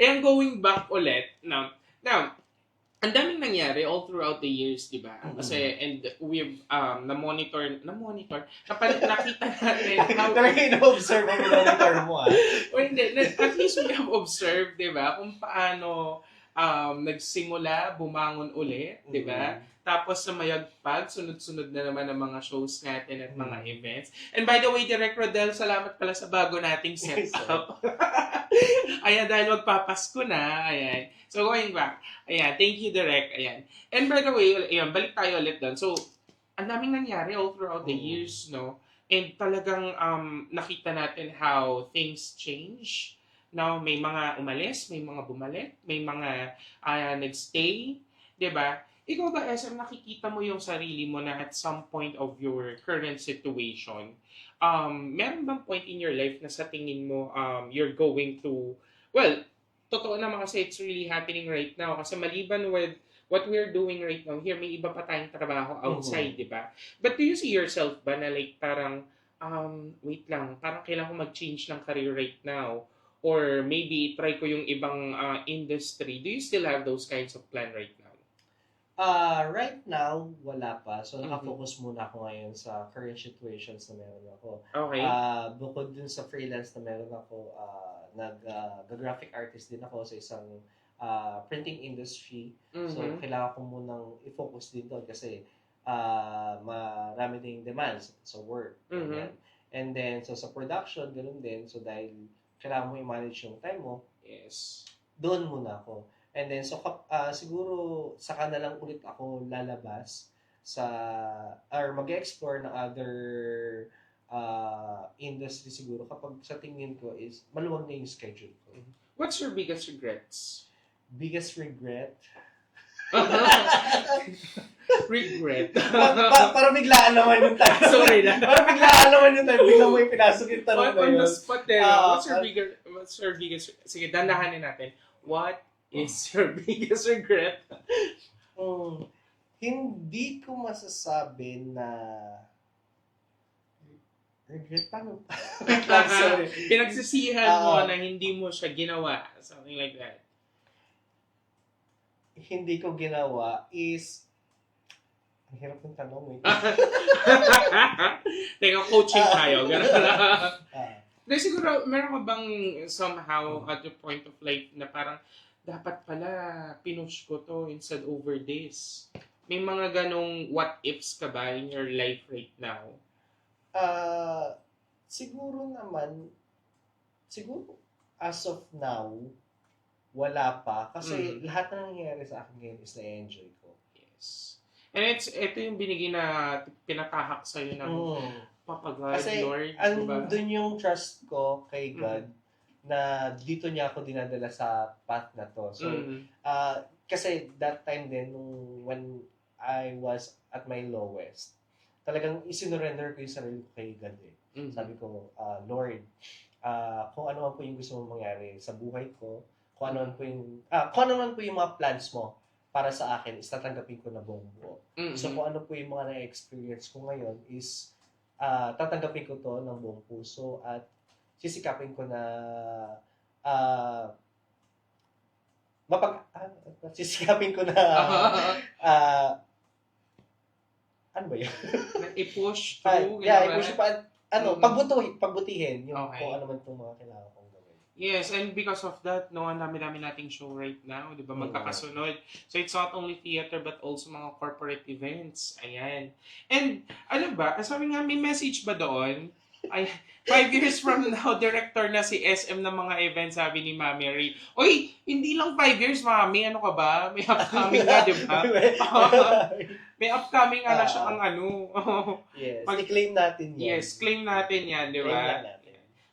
Ayan, going back ulit. Now, ang daming nangyari all throughout the years, di ba? Kasi, and we've nakita natin how... Talaga ina-observe ang monitor mo, O hindi, at least we have observed, di ba? Kung paano nagsimula, bumangon ulit, di ba? Tapos sa mayagpag, sunod-sunod na naman ang mga shows natin at mga events. And by the way, Direk Rodel, salamat pala sa bago nating setup. Ayan, dahil magpapasko na. Ayan. So, going back. Ayan, thank you, Direk. Ayan. And by the way, ayan, balik tayo ulit doon. So, ang daming nangyari all throughout the years, no? And talagang nakita natin how things change. Now, may mga umalis, may mga bumalik, may mga nagstay, di ba? Ikaw ba, SM, nakikita mo yung sarili mo na at some point of your current situation, meron bang point in your life na sa tingin mo you're going to, well, totoo naman kasi it's really happening right now kasi maliban with what we're doing right now here, may iba pa tayong trabaho outside, di ba? But do you see yourself ba na like parang, wait lang, parang kailangan ko mag-change ng career right now? Or maybe try ko yung ibang industry. Do you still have those kinds of plan right now? Right now, wala pa. So, nakafocus muna ako ngayon sa current situations na meron ako. Okay. Bukod dun sa freelance na meron ako, nag-graphic artist din ako sa isang printing industry. So, kailangan ko munang i-focus din doon kasi marami ding demands sa work. And then, so sa production, ganun din. So, dahil kailangan mo i-manage yung time mo, yes, doon muna ako. And then, so, siguro, saka na lang ulit ako lalabas sa, or mag-explore ng other industry siguro kapag sa tingin ko is maluwag na yung schedule ko. What's your biggest regrets? Biggest regret? Regret. Para biglaan naman yung tayo. Sorry na. Para biglaan naman yung tayo. Biglang mo yung pinasok yung tanong na On the yun. spot din. What's your biggest... Sige, dandahanin natin. What is your biggest regret? Hindi ko masasabi na regret. Paano? Sorry. Pinagsisihan mo na hindi mo siya ginawa. Something like that. Hindi ko ginawa is ang hirap ng tanong eh. Teka, coaching tayo. Dahil siguro, meron ka bang somehow at the point of life na parang dapat pala pinush ko to instead over this? May mga ganong what ifs ka ba in your life right now? Siguro as of now, wala pa. Kasi lahat na nangyayari sa akin ngayon is na-enjoy ko. Yes. And ito yung binigay na pinatahak sa'yo ng Papa God, kasi, Lord. Kasi andun yung trust ko kay God na dito niya ako dinadala sa path na to. So, kasi that time din, when I was at my lowest, talagang isinurrender ko yung sarili ko kay God eh. Sabi ko, Lord, kung ano man po yung gusto mong mangyari sa buhay ko, kung ano man po yung mga plans mo para sa akin, is tatanggapin ko na buong buo. So kung ano po yung mga na-experience ko ngayon is tatanggapin ko to ng buong puso at sisikapin ko na sisikapin ko na ano ba yun? I-push through. I-push pa. Pagbutihin yung kung ano man itong mga kailangan kong gawin. Yes, and because of that, no, ang dami-dami nating show right now, di ba, magkakasunod. So it's not only theater but also mga corporate events. Ayan. And, ano ba, sabi nga, may message ba doon? Ay, 5 years from now, director na si SM ng mga events, sabi ni Mami Ray. Oy, hindi lang 5 years, Mami. Ano ka ba? May upcoming na, di ba? May upcoming na siya ang ano. Yes, i-claim natin yan. Yes, claim natin yan, di ba?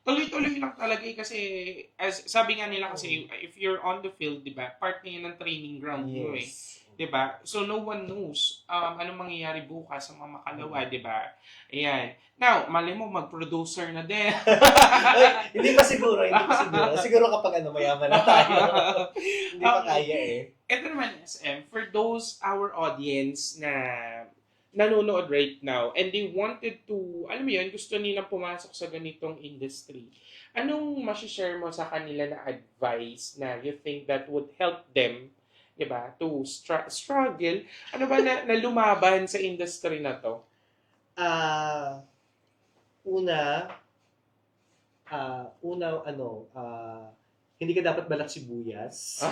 Tuloy-tuloy lang talaga kasi, as sabi nga nila kasi, if you're on the field, di ba, part na yun ng training ground mo eh. Di ba? So, no one knows anong mangyayari bukas sa mga makalawa, di ba? Ayan. Now, mali mo, mag-producer na din. Hindi pa siguro. Siguro kapag mayaman na tayo. Hindi pa kaya eh. Ito naman, SM, for those, our audience na nanonood right now and they wanted to, alam mo yun, gusto nilang pumasok sa ganitong industry. Anong masishare mo sa kanila na advice na you think that would help them, diba, to struggle? Ano ba na lumaban sa industry na to? Hindi ka dapat balat sibuyas.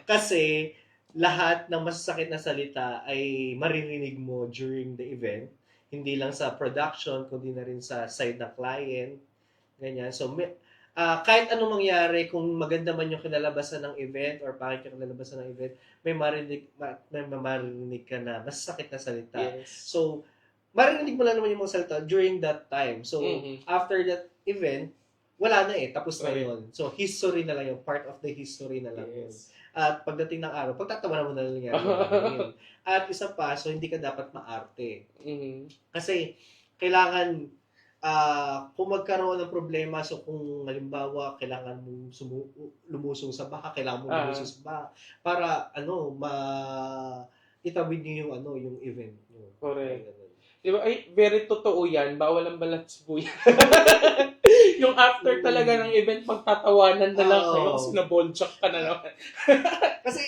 Kasi lahat ng masasakit na salita ay maririnig mo during the event. Hindi lang sa production, kundi na rin sa side ng client. Ganyan. So, kahit anong mangyari, kung maganda man yung kinalabasan ng event or pangit yung kinalabasan ng event, may marinig ka na masasakit na salita. Yes. So, marinig mo lang naman yung mga salita during that time. So, after that event, wala na eh. Tapos na yun. So, history na lang yung part of the history na lang yun. At pagdating ng araw, pagtatawanan mo na lang yan. At isa pa, so hindi ka dapat maarte. Kasi, kailangan, kung magkaroon ng problema, so kung halimbawa, kailangan mong lumusong sa baka, kailangan mong lumusong sa baka, para, itawid niyo yung event. Correct. Diba, ay, very totoo yan. Bawal ang balat sibuyas. Yung after talaga ng event, magtatawanan na lang kayo kasi na-bonchak ka na naman. Kasi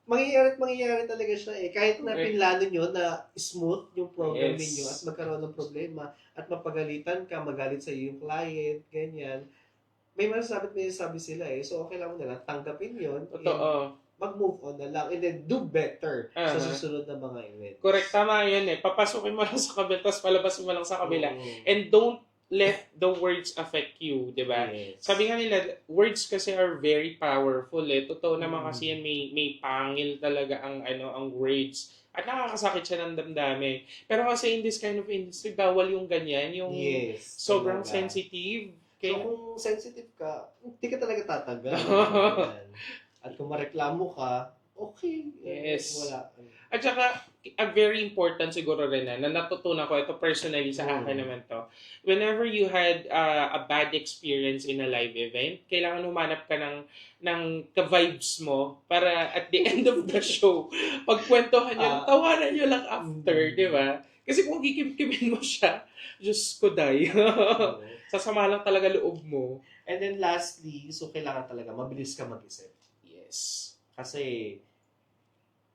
mangyayari talaga siya eh. Kahit na pinlano nyo na smooth yung program ninyo at magkaroon ng problema at mapagalitan ka, magalit sa iyo yung client, ganyan. May masasabi sila eh. So, okay lang mo na lang tanggapin yun. Totoo. Mag-move on na lang and then do better sa susunod na mga event. Correct, tama yun eh. Papasukin mo lang sa kabila, tapos palabasin mo lang sa kabila. And don't let the words affect you, di ba? Yes. Sabi nga nila, words kasi are very powerful eh. Totoo naman Mm. kasi yan, may pangil talaga ang words. At nakakasakit siya ng damdamin. Pero kasi in this kind of industry, bawal yung ganyan, yung Yes. sobrang talaga. sensitive. So, kung sensitive ka, hindi ka talaga tatagal. At kung mareklamo ka, okay. Yes. Wala. At saka, very important siguro rin na natutunan ko, ito personally sa akin Mm. naman to, whenever you had a bad experience in a live event, kailangan humanap ka ng ka-vibes mo para at the end of the show, pagkwentuhan nyo, tawanan nyo lang after, di ba? Kasi kung kikimkimin mo siya, Diyos ko, day. Sasama lang talaga loob mo. And then lastly, so kailangan talaga mabilis ka mag-isip. Yes. Kasi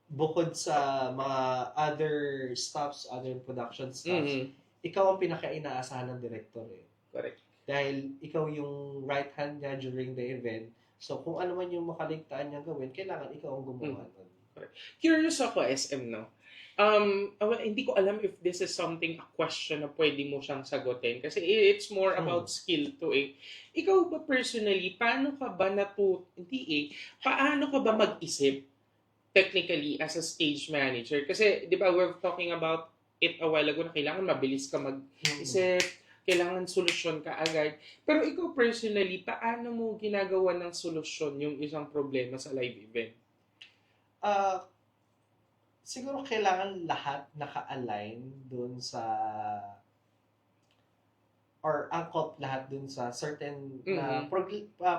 bukod sa mga other stops, other production stops, ikaw ang pinaka-inaasahan ng director eh. Correct. Dahil ikaw yung right hand niya during the event. So kung ano man yung makaligtaan niya gawin, kailangan ikaw ang gumawa nun. Curious ako, SM, no? Hindi ko alam if this is something, a question na pwede mo siyang sagutin. Kasi it's more about skill to eh. Ikaw ba personally, paano ka ba paano ka ba mag-isip technically as a stage manager? Kasi, di ba, we're talking about it a while ago na kailangan mabilis ka mag-isip, kailangan solusyon ka agad. Pero ikaw personally, paano mo ginagawa ng solusyon yung isang problema sa live event? Siguro kailangan lahat naka-align dun sa or angkop lahat dun sa certain na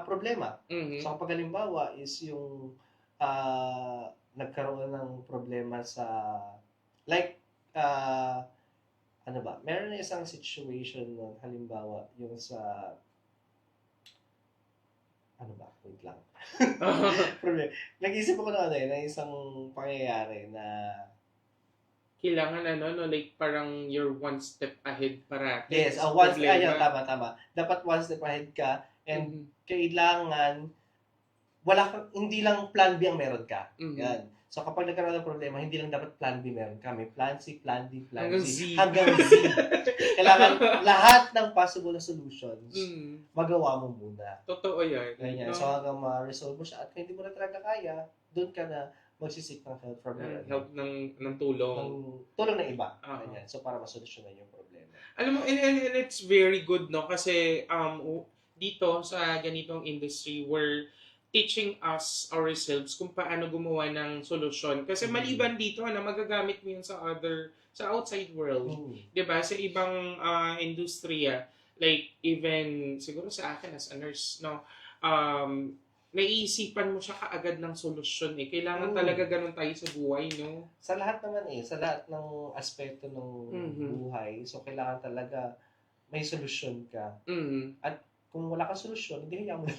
problema. So, kapag halimbawa is yung nagkaroon ng problema sa like ano ba, meron na isang situation nun, halimbawa yung sa ano ba, wait lang. Problem. Nag-isip ako na na isang pangyayari na kailangan like parang you're one step ahead parati. Yes, tama. Dapat one step ahead ka and kailangan hindi lang plan B ang meron ka. Yan. So kapag nagkaroon ng problema, hindi lang dapat plan B meron ka. May plan C, plan D, plan Z. Hanggang Z. Kailangan lahat ng possible na solutions, magawa mo muna. Totoo yan. Ganyan. So hanggang ma-resolve mo siya at kung hindi mo na talaga kaya, doon ka na magsisik ng help from help ng tulong. Tulong ng iba. Ganyan. So para masolusyonan yung problema. Alam mo, and it's very good, no? Kasi dito sa ganitong industry, we're teaching us ourselves kung paano gumawa ng solusyon. Kasi maliban dito na magagamit mo yun sa outside world. 'Di ba? Sa ibang industriya, like even siguro sa akin as a nurse, no, naiisipan mo siya kaagad ng solusyon eh. Kailangan talaga ganun tayo sa buhay, no? Sa lahat naman sa lahat ng aspeto ng buhay, so kailangan talaga may solusyon ka. At kung wala kang solusyon, hindi hayaan mo na.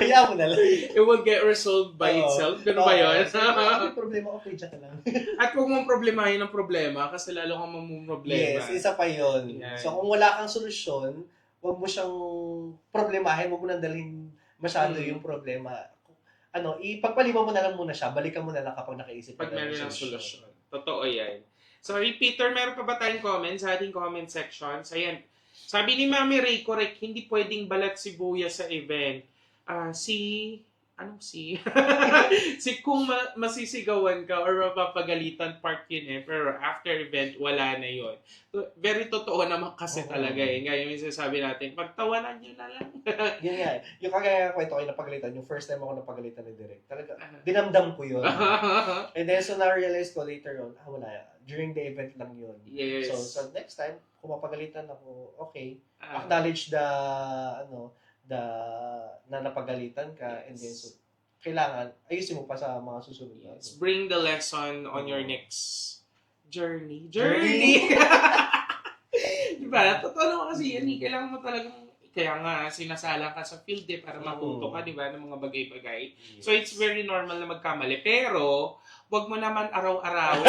Hayaan mo na lang. It will get resolved by itself. Ganun ba yun? May problema, okay, dyan ka lang. At huwag mong problemahin ang problema kasi lalo kang mamumroblema. Yes, isa pa yun. Yeah. So kung wala kang solusyon, huwag mo siyang problemahin, huwag mo nang dalhin masyado yung problema. Ipagpaliban mo na lang muna siya, balikan mo na lang kapag nakaisip pag meron ng solusyon. Totoo yan. Sorry, Peter, meron pa ba tayong comments sa ating comment section? Ayan. Sabi ni Mami Ray, correct, hindi pwedeng balat sibuyas sa event. Si kung masisigawan ka or mapapagalitan, part yun eh. Pero after event, wala na yun. Very totoo naman kasi talaga eh. Ngayon yung sasabi natin, pagtawanan nyo na lang. Yan nga. Yung kagaya kwento ko napagalitan, yung first time ako napagalitan ni Direk, talaga, dinamdam ko yun. And then, so na-realize ko later on, wala. During the event lang yun. Yes. So next time, kung mapagalitan ako, okay, acknowledge na napagalitan ka, and then so, kailangan, ayusin mo pa sa mga susunod. Yes. Bring the lesson on your next journey. Diba? Totoo naman kasi yan. Kailangan mo talagang, kaya nga sinasalang ka sa field para matuto ka, diba, ng mga bagay-bagay. Yes. So, it's very normal na magkamali. Pero, wag mo naman araw-araw.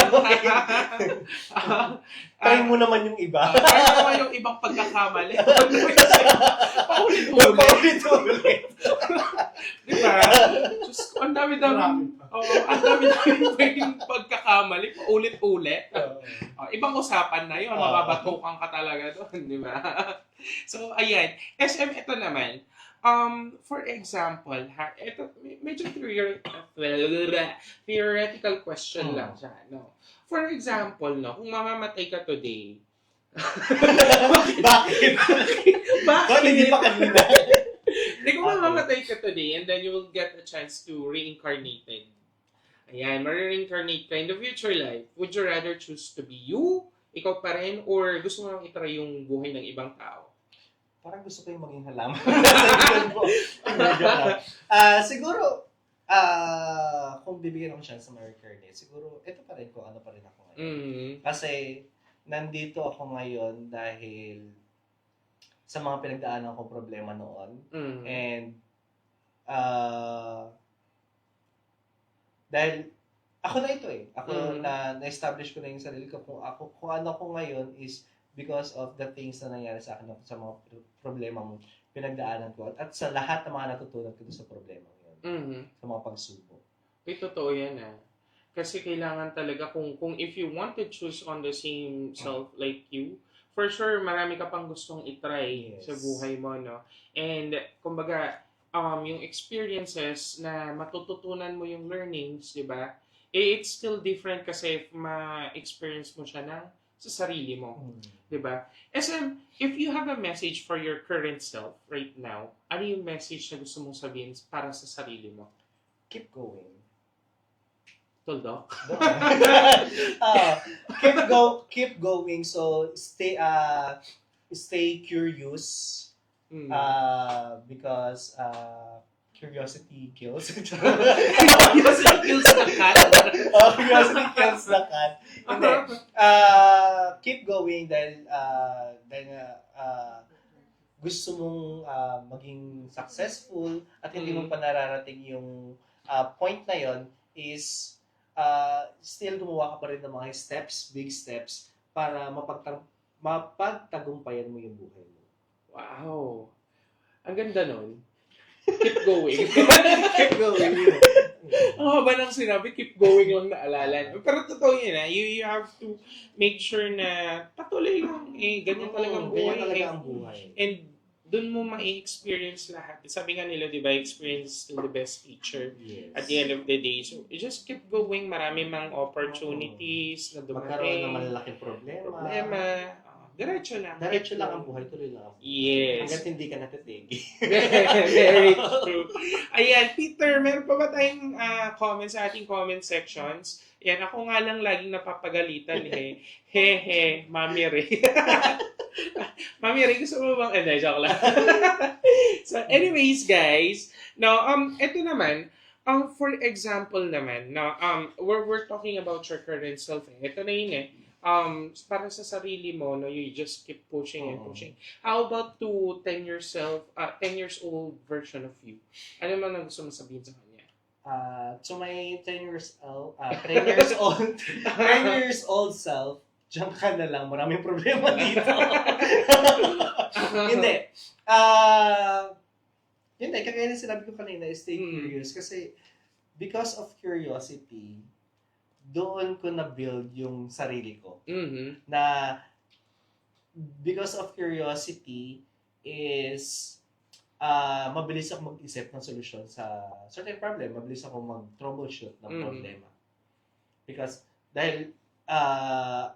Try mo naman yung iba. Try mo naman yung ibang pagkakamali. Paulit-ulit. Paulit-ulit. Diba? Diyos ko, ang dami-dami. Ang dami-dami pwedeng pagkakamali. Paulit-ulit. Ibang usapan na yun. Mababatukan ka talaga doon. Di ba? So, ayan. SM, ito naman. For example, ito, medyo theoretical question lang siya. No? For example, no, kung mamamatay ka today, Bakit? Bakit hindi pa kanina? Hindi, kung mamamatay ka today and then you will get a chance to reincarnated. Ayan, ma-reincarnate ka in the future life. Would you rather choose to be you, ikaw pa rin, or gusto mo lang itry yung buhay ng ibang tao? Parang gusto ko yung maging halaman. Siguro, kung bibigyan ako chance sa ma-reincarnate, siguro, ito pa rin kung ano pa rin ako ngayon. Kasi, nandito ako ngayon dahil sa mga pinagdaanan kong problema noon. And, dahil, ako na ito eh. Ako na-establish ko na yung sarili ko. Kung ano ko ngayon is because of the things na nangyari sa akin sa mga problemang pinagdaanan ko. At sa lahat ng mga natutunan ko sa problema yun. Sa mga pagsubok. Totoo yan Kasi kailangan talaga kung if you want to choose on the same self like you, for sure marami ka pang gustong itry sa buhay mo, no? And kumbaga, yung experiences na matututunan mo yung learnings, di ba? It's still different kasi if ma-experience mo siya sa sarili mo, di ba? SM, if you have a message for your current self right now, ano yung message na gusto mong sabihin para sa sarili mo? Keep going. Tuldok? Keep going. So stay curious. Because curiosity kills. Curiosity kills the cat. Curiosity kills the cat. Hindi. Keep going dahil gusto mong maging successful at hindi mo pa nararating yung point na yon is still gumawa ka pa rin ng mga steps, big steps, para mapagtagumpayan mo yung buhay mo. Wow! Ang ganda nun. Keep going. Keep going. Ang haba nang sinabi, keep going lang naalala. Pero totoo yun you have to make sure na patuloy lang ganyan talaga ang buhay. Ganyan talaga ang buhay. And doon mo ma-experience lahat. Sabi nga nila, di ba, experience is still the best teacher at the end of the day. So, you just keep going. Marami mang opportunities na dumating. Magkaroon ng malalaking problema. Diretso lang. Diretso lang ang buhay. Tuloy lang ang buhay. Yes. Hanggat hindi ka natitigil. Very true. Ayan, Peter, meron pa ba tayong comments sa ating comment sections? Yan, ako nga lang laging napapagalitan Hehe, Mami Ray. Mami Ray, gusto mo bang... joke lang. So, anyways, guys, now, ito naman, for example naman, now, we're talking about your current self. Ito na yun para sa sarili mo, no, you just keep pushing and pushing. How about to 10 years old version of you? Ano man ang gusto mo sabihin sa kanya? To my 10 years old self, diyan ka na lang, maraming problema dito. Hindi. Hindi, kagaya na sinabi ko kanina, stay curious. Kasi, because of curiosity, doon ko na-build yung sarili ko. Na, because of curiosity, is, mabilis ako mag-isip ng solusyon sa certain problem. Mabilis ako mag-troubleshoot ng problema. Because, dahil,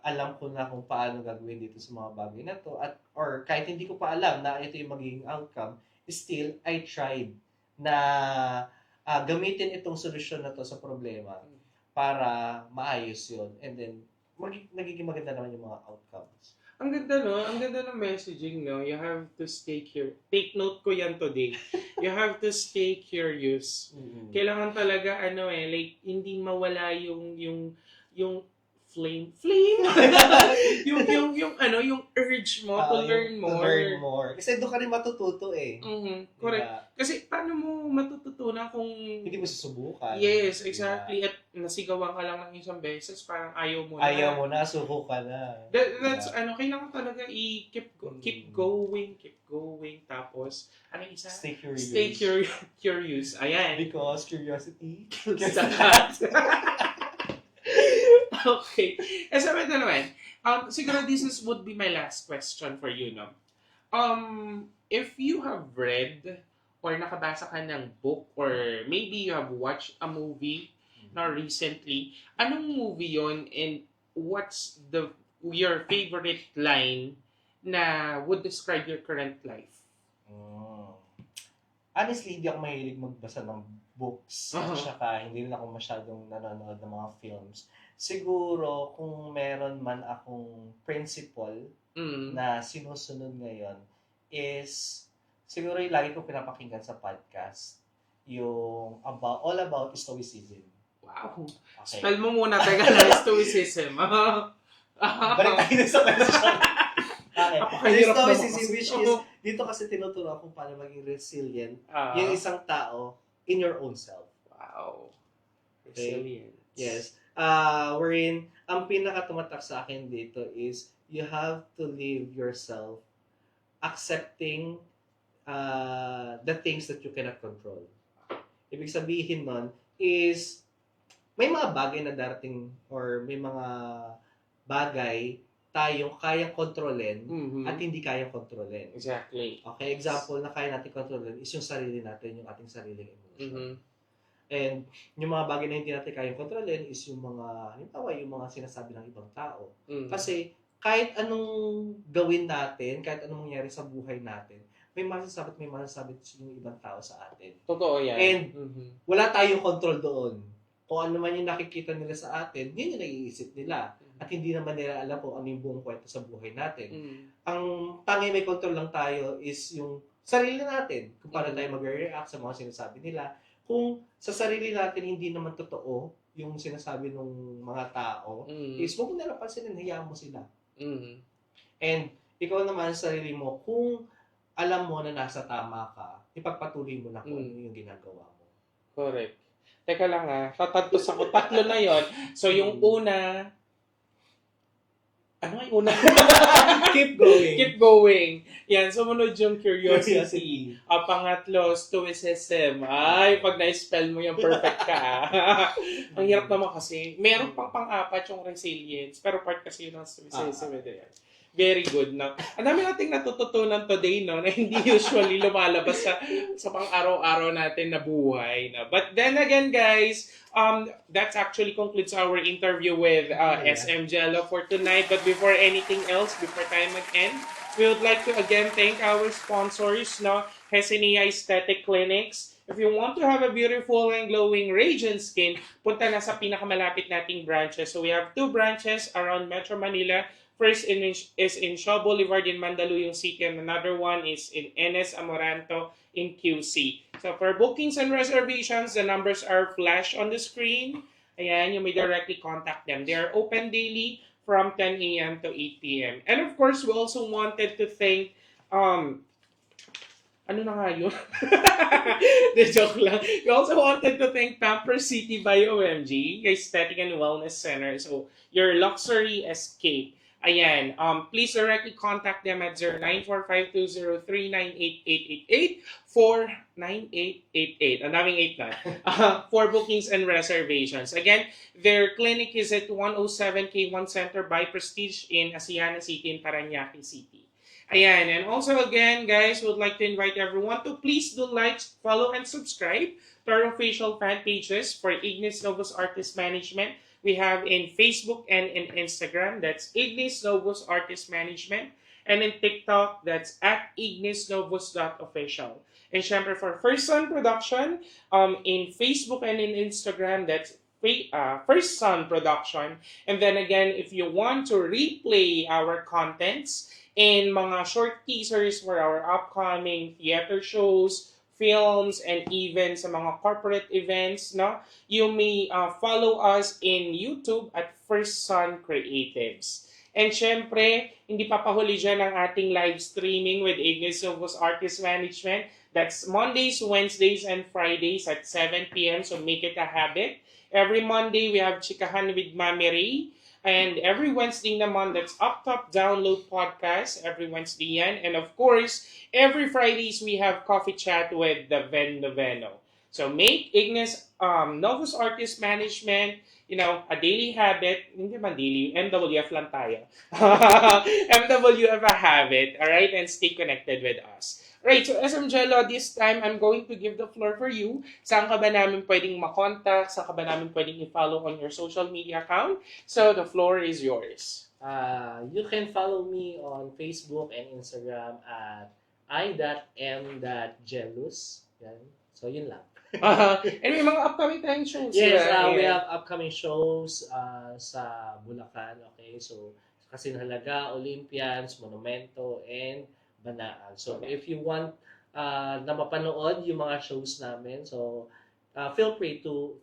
alam ko na kung paano gagawin dito sa mga bagay na to, or kahit hindi ko pa alam na ito yung magiging outcome, still, I tried na gamitin itong solusyon na to sa problema para maayos yun. And then, nagiging maganda naman yung mga outcomes. Ang ganda, no? Ang ganda ng messaging, no? You have to stay curious. Take note ko yan today. You have to stay curious. Kailangan talaga, like, hindi mawala yung flame? yung urge mo to learn To more. learn more. Kasi doon ka rin matututo eh. Correct. Diba? Kasi paano mo matututunan kung... Hindi mo susubukan. Yes, Diba? exactly. At nasigawan ka lang ng isang beses, parang ayaw mo na. Ayaw mo na, suko ka na. That's, Diba? kailangan talaga keep going. Tapos, ano yung isa? Stay curious. Stay curious. Ayan. Because curiosity Kills the cat. Okay. Sabi ito naman, siguro would be my last question for you, no? If you have read or nakabasa ka ng book or maybe you have watched a movie recently, anong movie yon and what's your favorite line na would describe your current life? Honestly, hindi ako mahilig magbasa ng books. Uh-huh. At saka, hindi rin ako masyadong nanonood ng mga films. Siguro, kung meron man akong principle na sinusunod ngayon is, siguro yung lagi ko pinapakinggan sa podcast, yung all about stoicism. Wow. Okay. Spell mo muna, teka na, stoicism. Balik tayo na sa question. Okay. Napakahirap naman Stoicism, kasi. which is, dito kasi tinuturuan kung paano maging resilient yung isang tao in your own self. Wow. Okay. Resilient. Yes. Wherein, ang pinaka-tumatak sa akin dito is, you have to live yourself accepting the things that you cannot control. Ibig sabihin nun is, may mga bagay na darating or may mga bagay tayong kayang kontrolin at hindi kayang kontrolin. Exactly. Okay, example na kaya natin kontrolin is yung sarili natin, yung ating sariling emotion. And yung mga bagay na hindi natin kayang kontrolin is yung mga, halimbawa, yung mga sinasabi ng ibang tao. Kasi kahit anong gawin natin, kahit anong mangyari sa buhay natin, may masasabi yung ibang tao sa atin. Totoo yan. And wala tayong control doon. Kung ano man yung nakikita nila sa atin, yun yung naiisip nila. At hindi naman nila alam kung ano yung buong kwento sa buhay natin. Ang tangi may control lang tayo is yung sarili natin. Kung paano tayo mag-react sa mga sinasabi nila. Kung sa sarili natin hindi naman totoo yung sinasabi ng mga tao, is huwag mo nalang pansinin, hayaan mo sila. And ikaw naman sa sarili mo, kung alam mo na nasa tama ka, ipagpatuloy mo na kung ano yung ginagawa mo. Correct. Teka lang tatantos ako. Tatlo na yon. So yung una, ano yung una? Keep going. Keep going. Yan, sumunod yung curiosity. Pangatlo, stoicism. Ay, pag na-spell mo yung perfect ka. Ang hirap naman kasi. Meron pang-apat yung resilience, pero part kasi yun ng stoicism. Very good. No? Ang dami nating natututunan today, no, na hindi usually lumalabas sa pang-araw-araw natin na buhay. No? But then again, guys, that actually concludes our interview with SM Jello for tonight. But before anything else, before tayo mag-end, we would like to again thank our sponsors, no, Hesenia Aesthetic Clinics. If you want to have a beautiful and glowing radiant skin, punta na sa pinakamalapit nating branches. So we have 2 branches around Metro Manila. First is in Shaw Boulevard in Mandaluyong City, and another one is in NS Amoranto in QC. So for bookings and reservations, the numbers are flashed on the screen. Ayan, you may directly contact them. They are open daily from 10 a.m. to 8 p.m. And of course, we also wanted to thank, ano na nga yun? De joke lang. We also wanted to thank Pamper City by OMG, Aesthetic and Wellness Center. So, your luxury escape. Ayan, please directly contact them at 0945-203-98888 for 9888. Ang daming 8 na. For bookings and reservations. Again, their clinic is at 107 K1 Center by Prestige in Asiana City in Parañaque City. Ayan, and also again, guys, would like to invite everyone to please do like, follow, and subscribe to our official fan pages for Ignis Novus Artist Management. We have in Facebook and in Instagram, that's Ignis Novus Artist Management. And in TikTok, that's at ignisnovus.official. And syempre for First Sun Production, in Facebook and in Instagram, that's First Sun Production. And then again, if you want to replay our contents in mga short teasers for our upcoming theater shows, films, and even sa mga corporate events, no? You may follow us in YouTube at First Sun Creatives. And syempre, hindi papahuli dyan ang ating live streaming with Ignis Silvos Artist Management. That's Mondays, Wednesdays, and Fridays at 7 p.m. So make it a habit. Every Monday, we have Chikahan with Mami Ray. And every Wednesday naman, that's Up Top Download Podcast. Every Wednesday yan. And of course, every Fridays, we have Coffee Chat with the Ven Noveno. So make Ignis Novus Artist Management, a daily habit. Hindi man daily, MWF lang tayo. MWF a habit, alright? And stay connected with us. Right, so SM Jello, this time I'm going to give the floor for you. Saan ka ba namin pwedeng makontak? Saan ka ba namin pwedeng i-follow on your social media account? So the floor is yours. You can follow me on Facebook and Instagram at i.m.jealous. Yan. So yun lang. And may mga upcoming tayong shows. Yes, we have upcoming shows sa Bulacan. Okay, so Kasinhalaga, Olympians, Monumento, and Banaan. So if you want na mapanood yung mga shows namin, so feel free to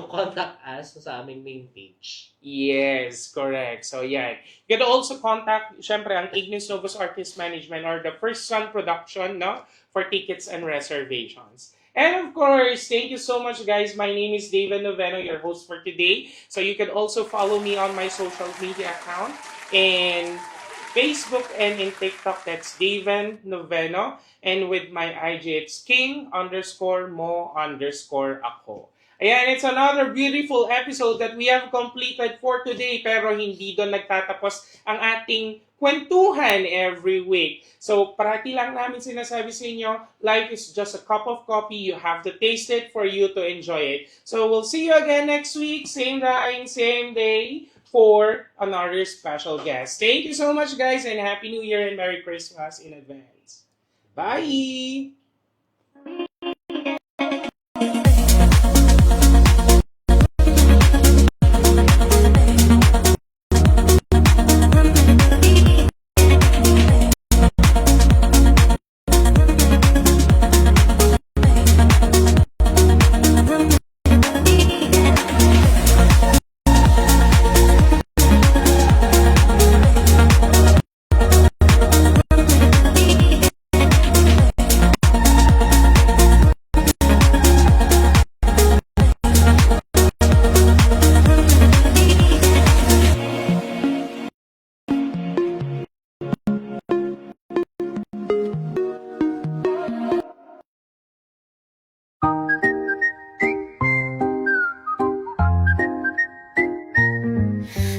contact us sa aming main page. Yes, correct. So yan. You can also contact syempre ang Ignis Novus Artist Management or the First Sun Production, no, for tickets and reservations. And of course, thank you so much, guys. My name is David Noveno, your host for today. So you can also follow me on my social media account in Facebook and in TikTok. That's David Noveno. And with my IG, it's king_mo_ako. Ayan, it's another beautiful episode that we have completed for today. Pero hindi doon nagtatapos ang ating kwentuhan every week. So, parati lang namin sinasabi sa inyo, life is just a cup of coffee. You have to taste it for you to enjoy it. So, we'll see you again next week. Same time, same day, for another special guest. Thank you so much, guys, and Happy New Year and Merry Christmas in advance. Bye!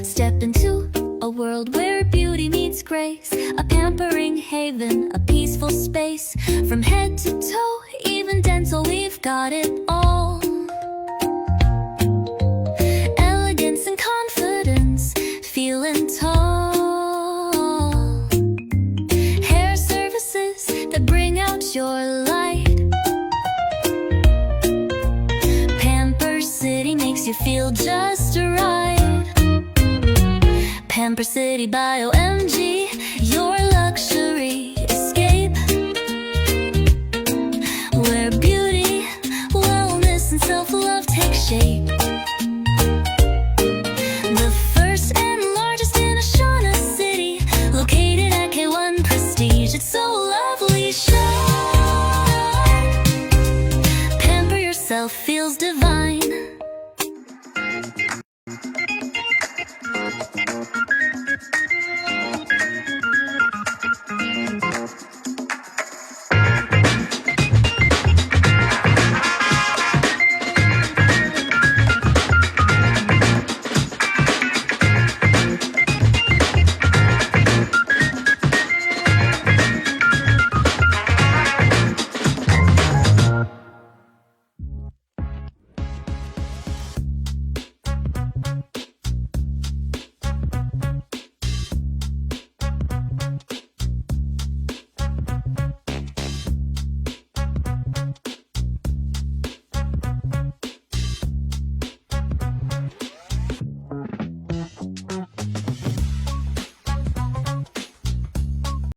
Step into a world where beauty meets grace, a pampering haven, a peaceful space. From head to toe, even dental, we've got it all. Elegance and confidence, feeling tall. Hair services that bring out your light. Pamper City makes you feel just right. Pamper City by OMG, your luxury.